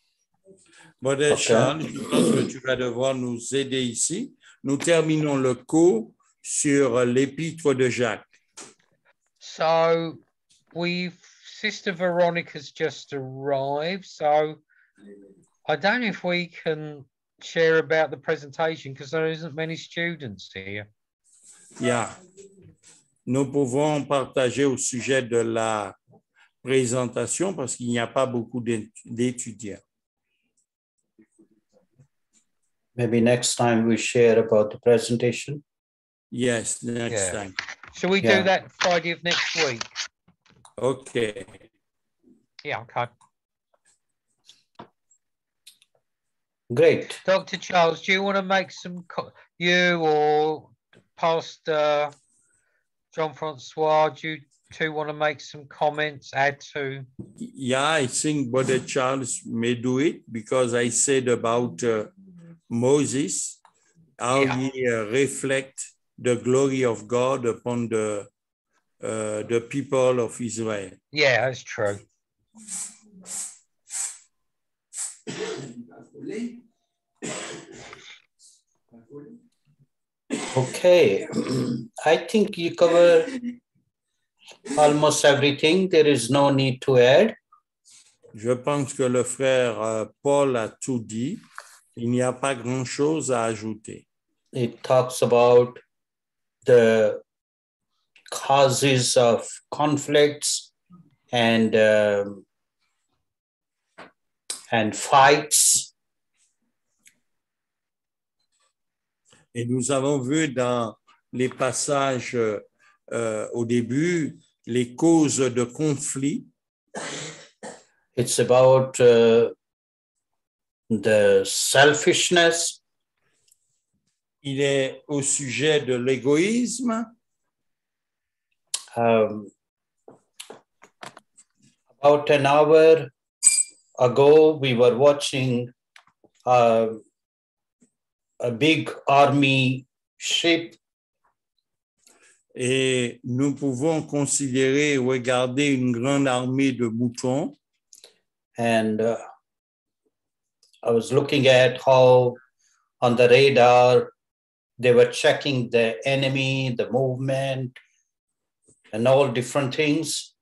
Modèle Charles, je pense que tu vas devoir nous aider ici. Nous terminons le cours sur l'épître de Jacques. So Sister Veronica's just arrived, so I don't know if we can share about the presentation because there isn't many students here. Yeah. Nous pouvons partager au sujet de la présentation parce qu'il n'y a pas beaucoup d'étudiants. Maybe next time we share about the presentation. Yes, next time. Shall we do that Friday of next week? Okay. Yeah, okay. Great. Dr. Charles, do you want to make some, you or Pastor Jean-Francois, do you two want to make some comments, add to? Yeah, I think Brother Charles may do it because I said about Moses, how he reflect the glory of God upon the people of Israel. Yeah, that's true. Okay, I think you cover almost everything. There is no need to add. Je pense que le frère Paul a tout dit. Il n'y a pas grand-chose à ajouter. It talks about the causes of conflicts and fights. Et nous avons vu dans les passages au début les causes de conflit. It's about the selfishness. Il est au sujet de l'égoïsme. About an hour ago, we were watching a big army ship. Et nous pouvons considérer, regarder une grande armée de moutons. And I was looking at how on the radar they were checking the enemy, the movement, and all different things.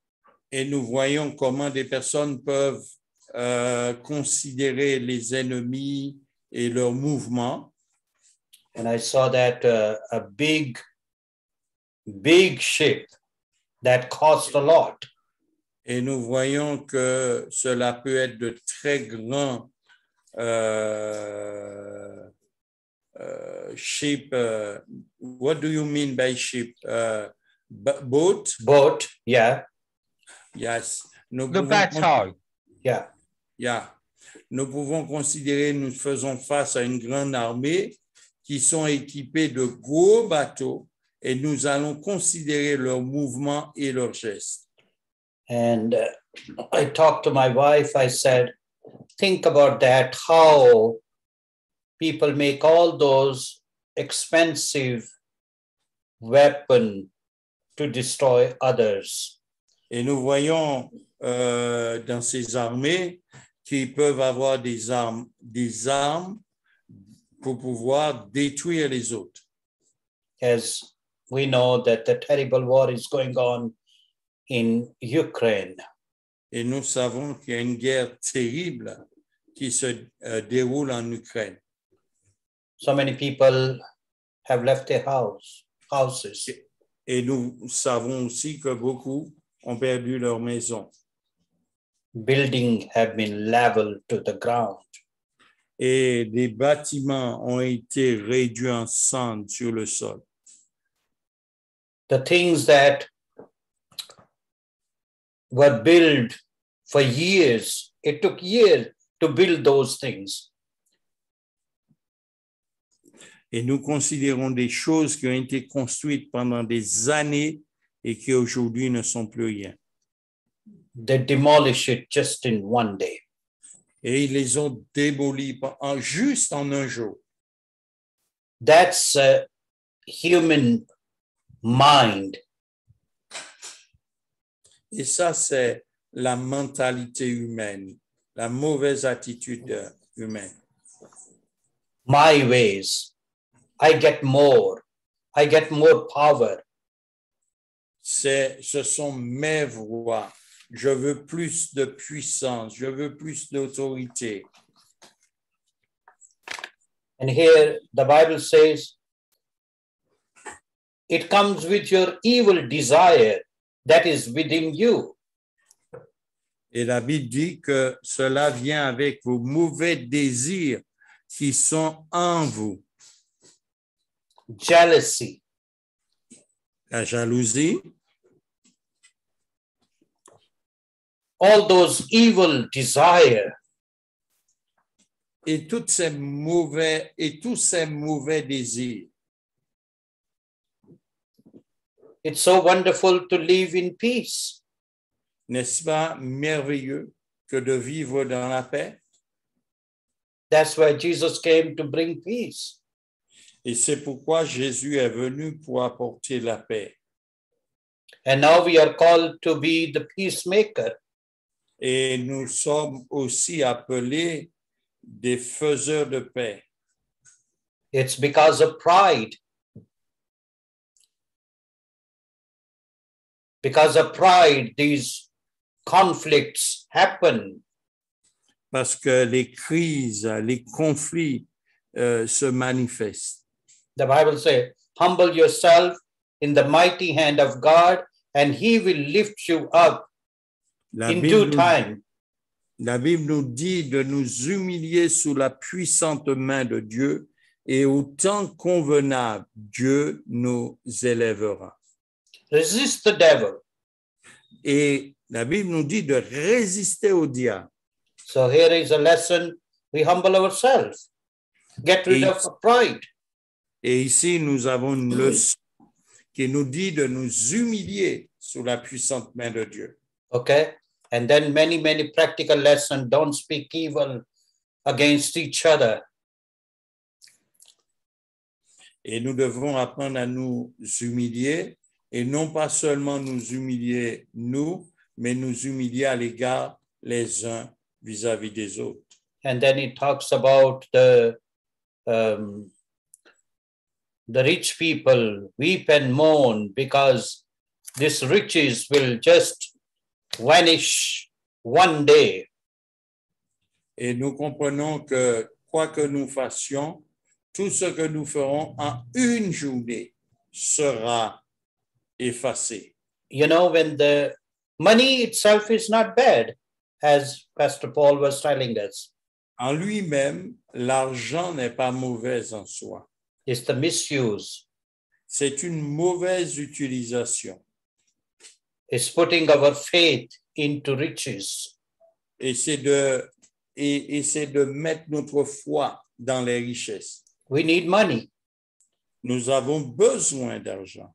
Et nous voyons comment des personnes peuvent considérer les ennemis et leurs mouvements. And I saw that a big ship that cost a lot. Et nous voyons que cela peut être de très grands ship. What do you mean by ship? Boat? Boat, yeah. Yes. Le bateau. Yeah. Yeah. Nous pouvons considérer, nous faisons face à une grande armée qui sont équipés de gros bateaux et nous allons considérer leurs mouvements et leurs gestes. And I talked to my wife, I said, think about that, how people make all those expensive weapons to destroy others. Et nous voyons dans ces armées qui peuvent avoir des armes pour pouvoir détruire les autres. As we know that the terrible war is going on in Ukraine. Et nous savons qu'il y a une guerre terrible qui se déroule en Ukraine. So many people have left their houses. Et nous savons aussi que beaucoup ont perdu leur maison. Buildings have been leveled to the ground. Et des bâtiments ont été réduits en cendres sur le sol. The things that were built for years, it took years to build those things. Et nous considérons des choses qui ont été construites pendant des années et qui aujourd'hui ne sont plus rien. They demolish it just in one day. Et ils les ont démolis juste en un jour. That's a human mind. Et ça, c'est la mentalité humaine, la mauvaise attitude humaine. My ways, I get more power. Ce sont mes voies. Je veux plus de puissance, je veux plus d'autorité. And here the Bible says, it comes with your evil desire that is within you. Et la Bible dit que cela vient avec vos mauvais désirs qui sont en vous. Jealousy, La jalousie, all those evil desires. et tous ces mauvais désirs. It's so wonderful to live in peace. N'est-ce pas merveilleux que de vivre dans la paix? That's why Jesus came to bring peace. Et c'est pourquoi Jésus est venu pour apporter la paix. And now we are called to be the peacemaker. Et nous sommes aussi appelés des faiseurs de paix. It's because of pride. Because of pride, these conflicts happen. Parce que les crises, les conflits se manifestent. The Bible says, humble yourself in the mighty hand of God, and he will lift you up in due time. La Bible nous dit de nous humilier sous la puissante main de Dieu, et au temps convenable, Dieu nous élèvera. Resist the devil. Et la Bible nous dit de résister au diable. So here is a lesson. We humble ourselves. Get rid of pride. Et ici, nous avons une leçon qui nous dit de nous humilier sous la puissante main de Dieu. Okay? And then many practical lessons. Don't speak evil against each other. Et nous devons apprendre à nous humilier, et non pas seulement nous humilier nous, mais nous humilier à l'égard les uns vis-à-vis des autres. And then he talks about the rich people weep and mourn because these riches will just vanish one day. Et nous comprenons que quoi que nous fassions, tout ce que nous ferons en une journée sera effacé. You know, when the money itself is not bad, as Pastor Paul was telling us. En lui-même, l'argent n'est pas mauvais en soi. It's the misuse. C'est une mauvaise utilisation. It's putting our faith into riches. Et c'est de mettre notre foi dans les richesses. We need money. Nous avons besoin d'argent.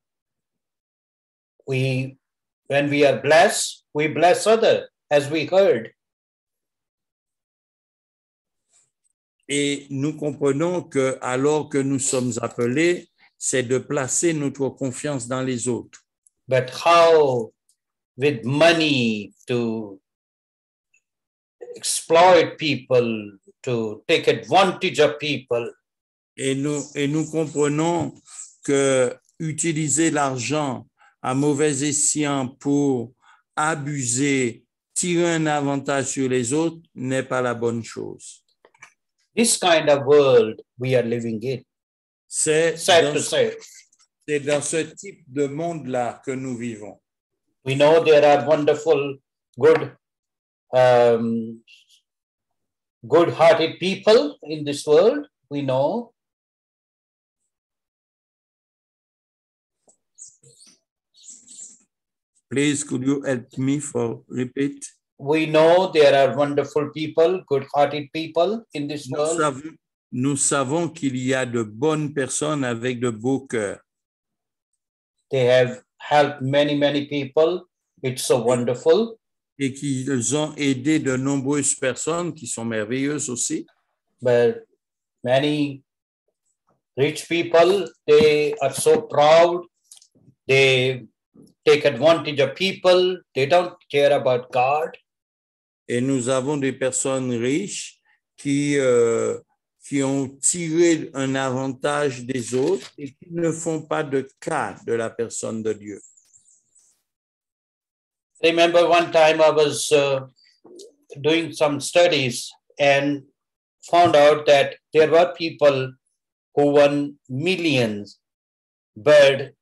When we are blessed, we bless others, as we heard. Et nous comprenons que alors que nous sommes appelés, c'est de placer notre confiance dans les autres. But how, with money, to exploit people, to take advantage of people? Et nous comprenons que utiliser l'argent à mauvais escient pour abuser, tirer un avantage sur les autres n'est pas la bonne chose. This kind of world we are living in. C'est Sad to say. dans ce type de monde-là que nous vivons. We know there are wonderful, good-hearted people in this world. We know. Please, could you help me for repeat? We know there are wonderful people, good-hearted people in this world. Nous savons qu'il y a de bonnes personnes avec de beaux cœurs. They have helped many people. It's so wonderful. Et qu'ils ont aidé de nombreuses personnes qui sont merveilleuses aussi. But many rich people, they are so proud. They take advantage of people. They don't care about God. Et nous avons des personnes riches qui ont tiré un avantage des autres et qui ne font pas de cas de la personne de Dieu. I remember one time I was doing some studies and found out that there were people who won millions, but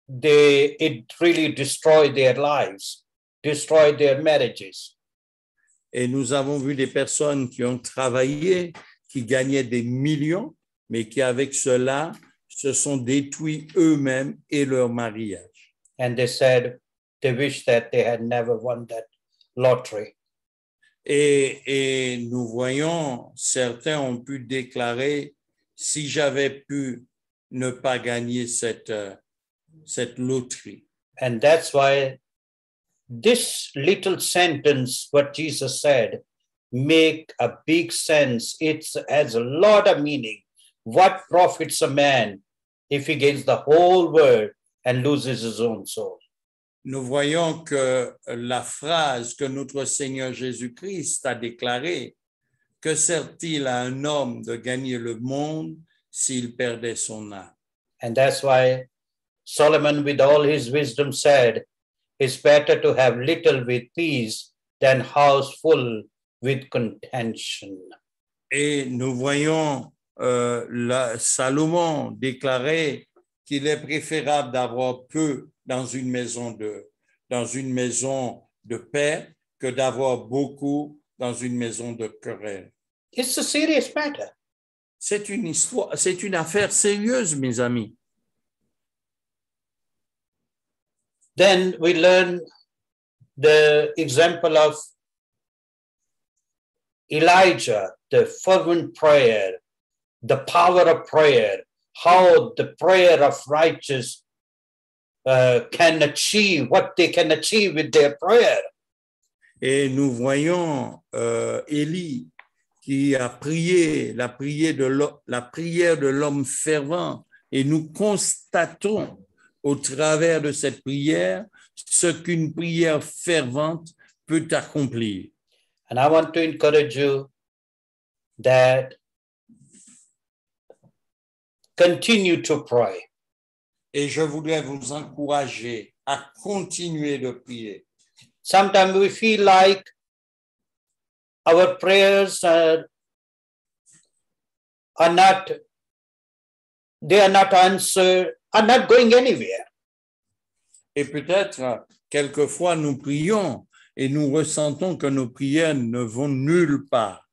it really destroyed their lives, destroyed their marriages. Et nous avons vu des personnes qui ont travaillé, qui gagnaient des millions, mais qui avec cela se sont détruits eux-mêmes et leur mariage. And they said they wish that they had never won that lottery. Et nous voyons, certains ont pu déclarer, si j'avais pu ne pas gagner cette cette loterie. And that's why this little sentence, what Jesus said, make a big sense. It has a lot of meaning. What profits a man if he gains the whole world and loses his own soul? Nous voyons que la phrase que notre Seigneur Jésus-Christ a déclarée, que sert-il à un homme de gagner le monde s'il perdait son âme? And that's why Solomon, with all his wisdom, said, it's better to have little with peace than house full with contention. Et nous voyons Salomon déclarer qu'il est préférable d'avoir peu dans une maison de paix que d'avoir beaucoup dans une maison de querelle. It's a serious matter. C'est une affaire sérieuse, mes amis. Then we learn the example of Elijah, the fervent prayer, the power of prayer, how the prayer of righteous can achieve what they can achieve with their prayer. Et nous voyons Élie qui a prié la prière de l'homme fervent, et nous constatons au travers de cette prière ce qu'une prière fervente peut accomplir. And I want to encourage you that continue to pray. Et je voudrais vous encourager à continuer de prier. Sometimes we feel like our prayers are not answered, are not going anywhere. Et peut-être, quelquefois, nous prions et nous ressentons que nos prières ne vont nulle part.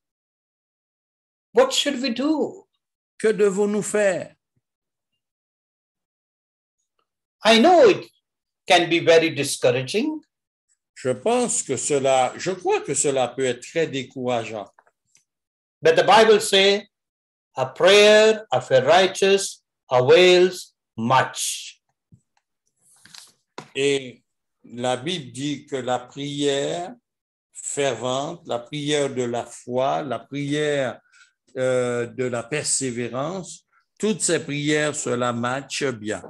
What should we do? Que devons-nous faire? I know it can be very discouraging. Je crois que cela peut être très décourageant. But the Bible says, a prayer of a righteous avails much. Et la Bible dit que la prière fervente, la prière de la foi, la prière de la persévérance, toutes ces prières, cela matche bien.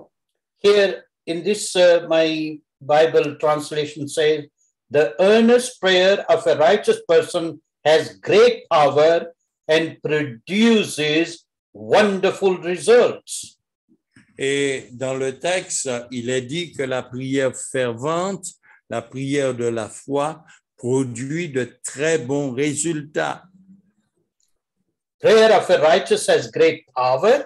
Here in this, my Bible translation says, the earnest prayer of a righteous person has great power and produces wonderful results. Et dans le texte, il est dit que la prière fervente, la prière de la foi, produit de très bons résultats. Prayer of a righteous has great power.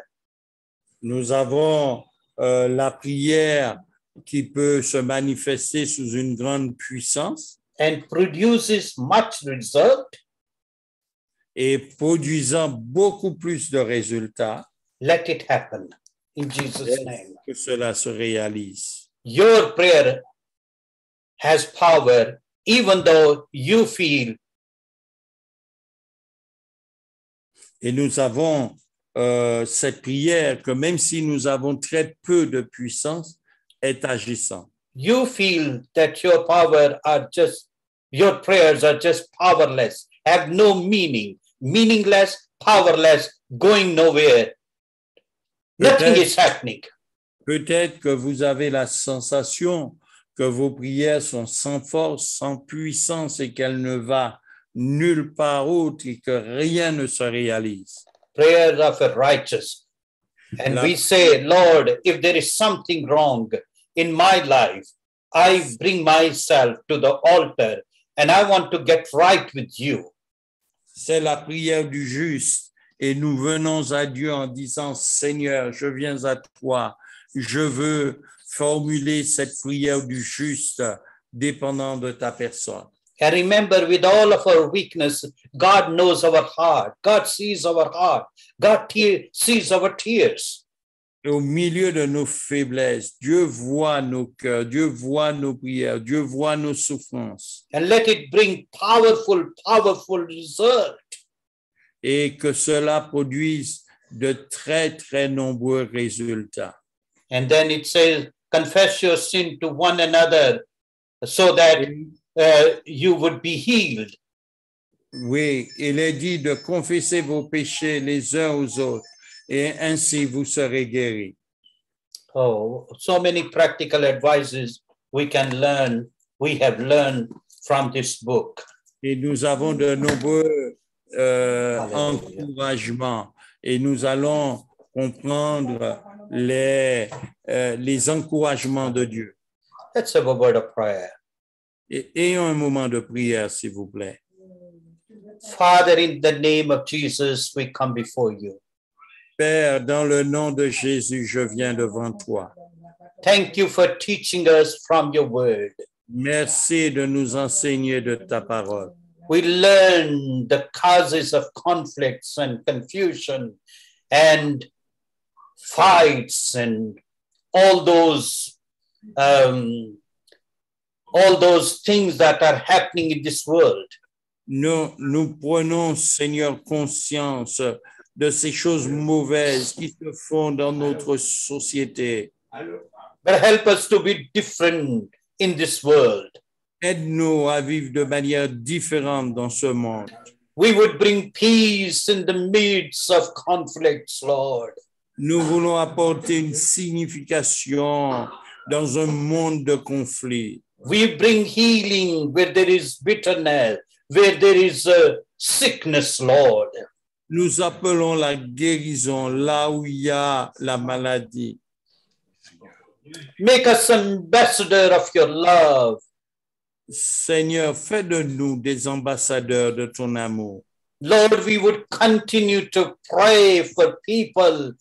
Nous avons la prière qui peut se manifester sous une grande puissance And produces much result. Et produisant beaucoup plus de résultats. Let it happen in Jesus' name. Que cela se réalise. Your prayer has power even though you feel. Et nous avons cette prière que même si nous avons très peu de puissance, est agissant. You feel that your prayers are just powerless, have no meaning, meaningless, powerless, going nowhere. Nothing is happening. Peut-être que vous avez la sensation que vos prières sont sans force, sans puissance et qu'elles ne vont nulle part autre et que rien ne se réalise. Prayers of a righteous. And we say, Lord, if there is something wrong in my life, I bring myself to the altar and I want to get right with you. C'est la prière du juste et nous venons à Dieu en disant, Seigneur, je viens à toi, je veux formuler cette prière du juste dépendant de ta personne. And remember, with all of our weakness, God knows our heart. God sees our heart. God sees our tears. Et au milieu de nos faiblesses, Dieu voit nos cœurs, Dieu voit nos prières, Dieu voit nos souffrances. And let it bring powerful result. Et que cela produise de très, très nombreux résultats. And then it says, confess your sin to one another so that you would be healed. Oui, il est dit de confesser vos péchés les uns aux autres et ainsi vous serez guéris. Oh, so many practical advices we have learned from this book. Et nous avons de nombreux Alléluia. encouragements et nous allons comprendre les encouragements de Dieu. Let's have a word of prayer. Et ayons un moment de prière, s'il vous plaît. Father, in the name of Jesus, we come before you. Père, dans le nom de Jésus, je viens devant toi. Thank you for teaching us from your word. Merci de nous enseigner de ta parole. We learn the causes of conflicts and confusion and fights and all those things that are happening in this world. Nous prenons, Seigneur, conscience de ces choses mauvaises qui se font dans notre société. But help us to be different in this world. Aide-nous à vivre de manière différente dans ce monde. We would bring peace in the midst of conflicts, Lord. Nous voulons apporter une signification dans un monde de conflits. We bring healing where there is bitterness, where there is sickness, Lord. Nous appelons la guérison là où il y a la maladie. Make us ambassadors of your love. Seigneur, fais de nous des ambassadeurs de ton amour. Lord, we would continue to pray for people,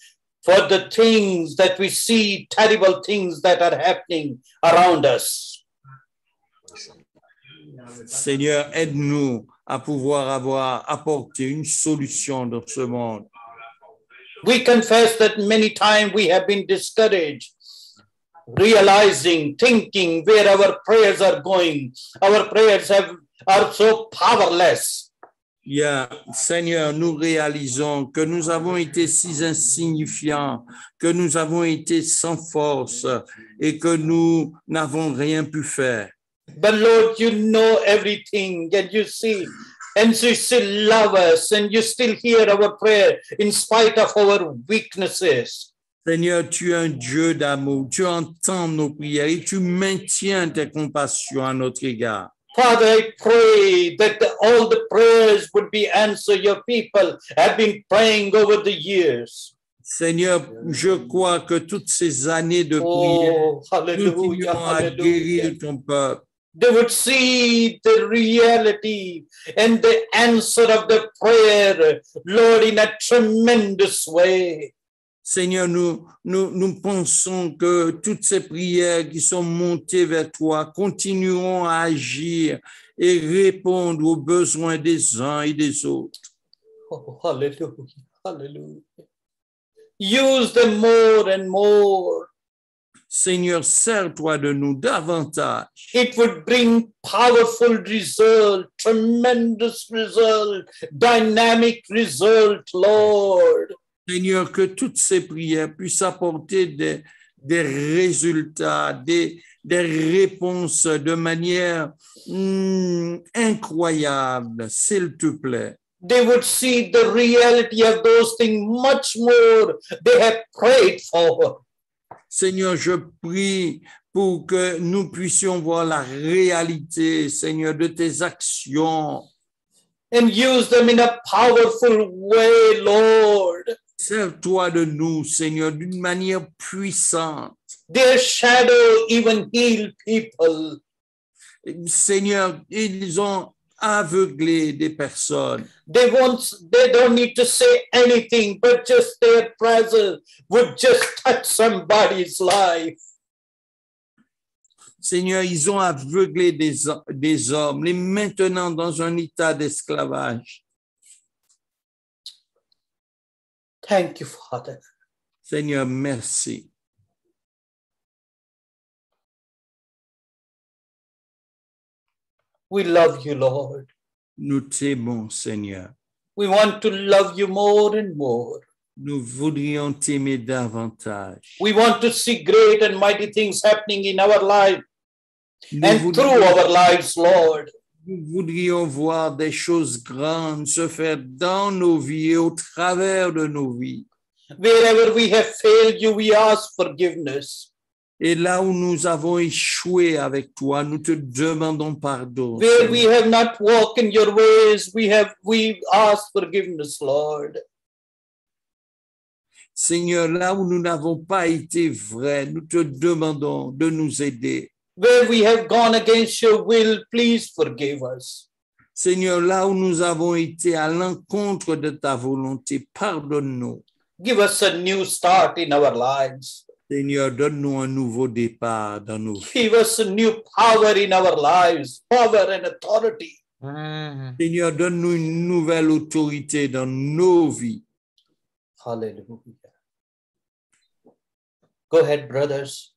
for the things that we see, terrible things that are happening around us. Seigneur, aide-nous à pouvoir apporté une solution dans ce monde. We confess that many times we have been discouraged, realizing, thinking where our prayers are going. Our prayers are so powerless. Seigneur, nous réalisons que nous avons été si insignifiants, que nous avons été sans force et que nous n'avons rien pu faire. But Lord, you know everything and you see, and you still love us and you still hear our prayer in spite of our weaknesses. Seigneur, tu es un Dieu d'amour, tu entends nos prières et tu maintiens tes compassions à notre égard. Father, I pray that all the prayers would be answered. Your people have been praying over the years. Seigneur, je crois que toutes ces années de prière continueront à guérir ton peuple. They would see the reality and the answer of the prayer, Lord, in a tremendous way. Seigneur, nous pensons que toutes ces prières qui sont montées vers toi continueront à agir et répondre aux besoins des uns et des autres. Oh, hallelujah, hallelujah. Use them more and more. Seigneur, sers-toi de nous davantage. It would bring powerful result, tremendous result, dynamic result, Lord. Seigneur, que toutes ces prières puissent apporter des résultats, des réponses de manière incroyable, s'il te plaît. They would see the reality of those things much more they have prayed for. Seigneur, je prie pour que nous puissions voir la réalité, Seigneur, de tes actions. And use them in a powerful way, Lord. Sers-toi de nous, Seigneur, d'une manière puissante. Their shadow even heal people. Seigneur, ils ont aveuglé des personnes. They don't need to say anything, but just their presence would just touch somebody's life. Seigneur, ils ont aveuglé des hommes, les maintenant dans un état d'esclavage. Thank you, Father. Seigneur, merci. We love you, Lord. Nous t'aimons, Seigneur. We want to love you more and more. Nous voudrions t'aimer davantage. We want to see great and mighty things happening in our life Nous and through our lives, Lord. Nous voudrions voir des choses grandes se faire dans nos vies et au travers de nos vies. Wherever we have failed you, we ask forgiveness. Et là où nous avons échoué avec toi, nous te demandons pardon. Where we have not walked in your ways, we ask forgiveness, Lord. Seigneur, là où nous n'avons pas été vrais, nous te demandons de nous aider. Where we have gone against your will, please forgive us. Seigneur, là où nous avons été à l'encontre de ta volonté, pardonne-nous. Give us a new start in our lives. Seigneur, donne-nous un nouveau départ dans nos vies. Give us a new power in our lives, power and authority. Seigneur, donne-nous une nouvelle autorité dans nos vies. Hallelujah. Go ahead, brothers.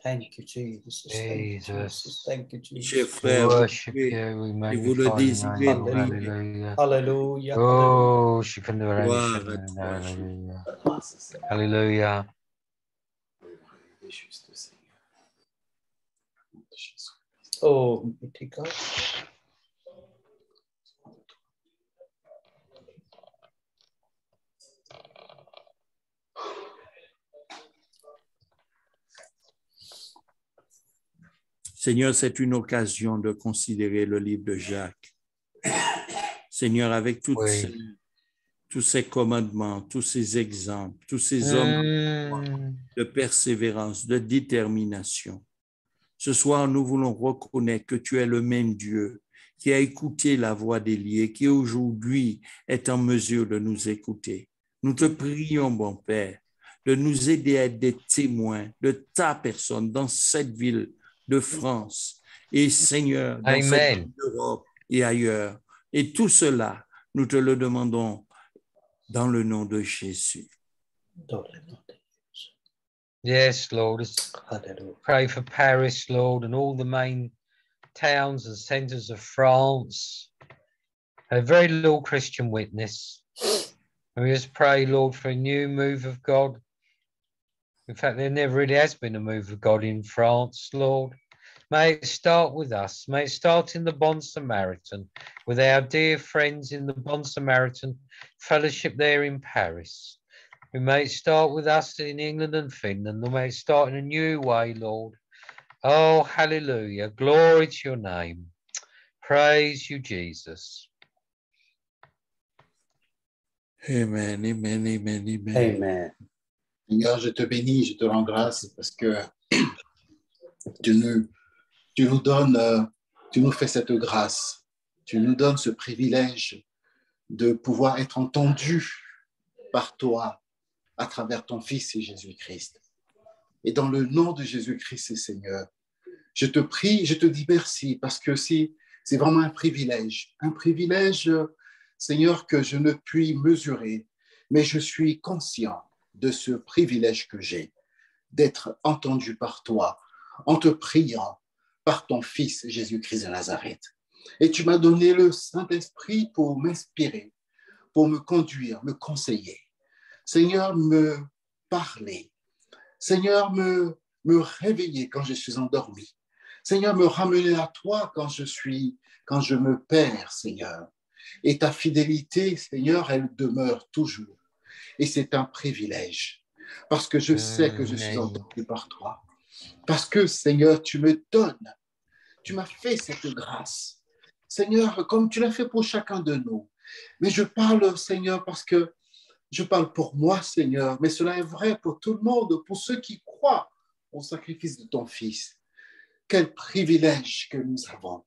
Thank you, Jesus. Jesus. Thank you, Jesus. Chers We frères, worship vous you, we pouvez, si vous le magnify your désirez, name. priez. Hallelujah. Hallelujah. Oh, Shikanda Gloire à Hallelujah. toi. Hallelujah. Grâce, Seigneur. Hallelujah. Juste, Seigneur. Jésus. Oh, mighty God. Seigneur, c'est une occasion de considérer le livre de Jacques. Seigneur, avec Oui. tous ces commandements, tous ces exemples, tous ces hommes de persévérance, de détermination. Ce soir, nous voulons reconnaître que tu es le même Dieu qui a écouté la voix d'Élie et qui aujourd'hui est en mesure de nous écouter. Nous te prions, bon Père, de nous aider à être des témoins de ta personne dans cette ville de France et Seigneur, dans Amen. cette ville d'Europe et ailleurs. Et tout cela, nous te le demandons dans le nom de Jésus. Yes, Lord. Let's Hallelujah. pray for Paris, Lord, and all the main towns and centers of France. A very Lord Christian witness. And we just pray, Lord, for a new move of God. In fact, there never really has been a move of God in France, Lord. May it start with us. May it start in the Bon Samaritan, with our dear friends in the Bon Samaritan fellowship there in Paris. We may start with us in England and Finland. We may start in a new way, Lord. Oh, hallelujah. Glory to your name. Praise you, Jesus. Amen, amen, amen, amen. Amen. Seigneur, je te bénis, je te rends grâce parce que tu nous donnes, tu nous fais cette grâce, tu nous donnes ce privilège de pouvoir être entendu par toi à travers ton Fils Jésus-Christ. Et dans le nom de Jésus-Christ, Seigneur, je te prie, je te dis merci parce que c'est vraiment un privilège, Seigneur, que je ne puis mesurer, mais je suis conscient de ce privilège que j'ai d'être entendu par toi en te priant par ton Fils Jésus-Christ de Nazareth. Et tu m'as donné le Saint-Esprit pour m'inspirer, pour me conduire, me conseiller. Seigneur, me parler. Seigneur, me réveiller quand je suis endormi. Seigneur, me ramener à toi quand je me perds, Seigneur. Et ta fidélité, Seigneur, elle demeure toujours. Et c'est un privilège, parce que je sais que je suis entendu par toi. Parce que, Seigneur, tu me donnes, tu m'as fait cette grâce. Seigneur, comme tu l'as fait pour chacun de nous. Mais je parle, Seigneur, parce que je parle pour moi, Seigneur, mais cela est vrai pour tout le monde, pour ceux qui croient au sacrifice de ton Fils. Quel privilège que nous avons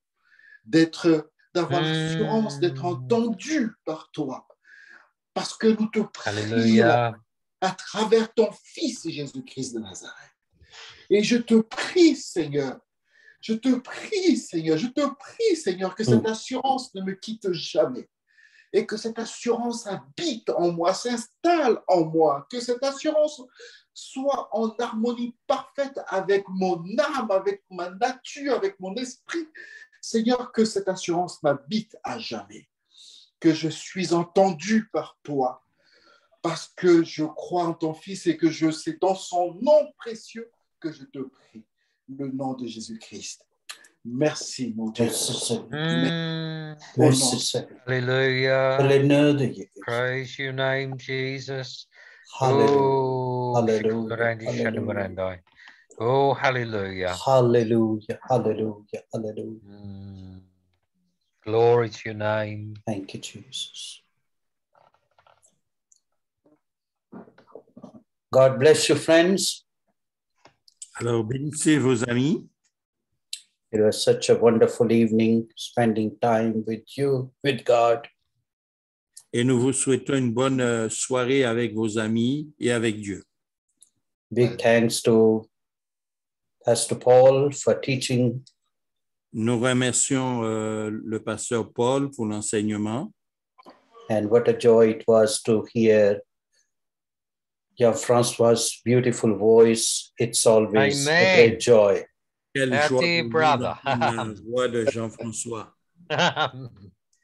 d'avoir l'assurance d'être entendus par toi. Parce que nous te prions à travers ton Fils Jésus-Christ de Nazareth. Et je te prie, Seigneur, que cette assurance ne me quitte jamais. Et que cette assurance habite en moi, s'installe en moi. Que cette assurance soit en harmonie parfaite avec mon âme, avec ma nature, avec mon esprit. Seigneur, que cette assurance m'habite à jamais. Que je suis entendu par toi parce que je crois en ton Fils et que je sais dans son nom précieux que je te prie, le nom de Jésus-Christ. Merci, mon Dieu. Merci, Seigneur. Mm. Au nom Merci, Seigneur. Hallelujah. Hallelujah. Praise your name, Jesus. Hallelujah. Oh, Hallelujah. Shikabarandi Hallelujah. Shadabarandai. Oh, hallelujah. Hallelujah. Hallelujah. Hallelujah. Mm. Glory to your name. Thank you, Jesus. God bless you, friends. Alors, bénissez vos amis. It was such a wonderful evening spending time with you, with God. Et nous vous souhaitons une bonne soirée avec vos amis et avec Dieu. Big thanks to Pastor Paul for teaching. Nous remercions le pasteur Paul pour l'enseignement. And what a joy it was to hear Jean-François' beautiful voice. It's always Amen. a great joy. Quelle Our joie dear pour nous brother. d'entendre la voix de Jean-François.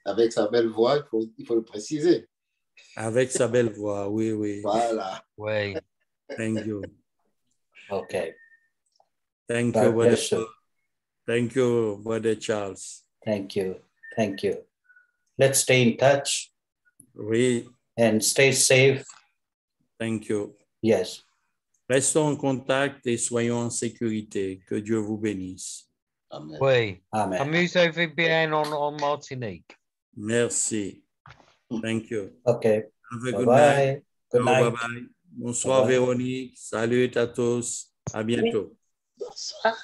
Avec sa belle voix, il faut le préciser. Avec sa belle voix, oui, oui. Voilà. Oui. Thank you. Okay. Thank you, God Brother bless you. Paul. Thank you, Brother Charles. Thank you. Thank you. Let's stay in touch Oui, and stay safe. thank you. Yes. Restons en contact et soyons en sécurité. Que Dieu vous bénisse. Amen. Oui. Amen. Amusez-vous bien en Martinique. Merci. Thank you. Okay. Have a good night. Bye-bye. Good Oh, night. bye-bye. Bonsoir, Bye-bye. Véronique. Salut à tous. À bientôt. Bonsoir.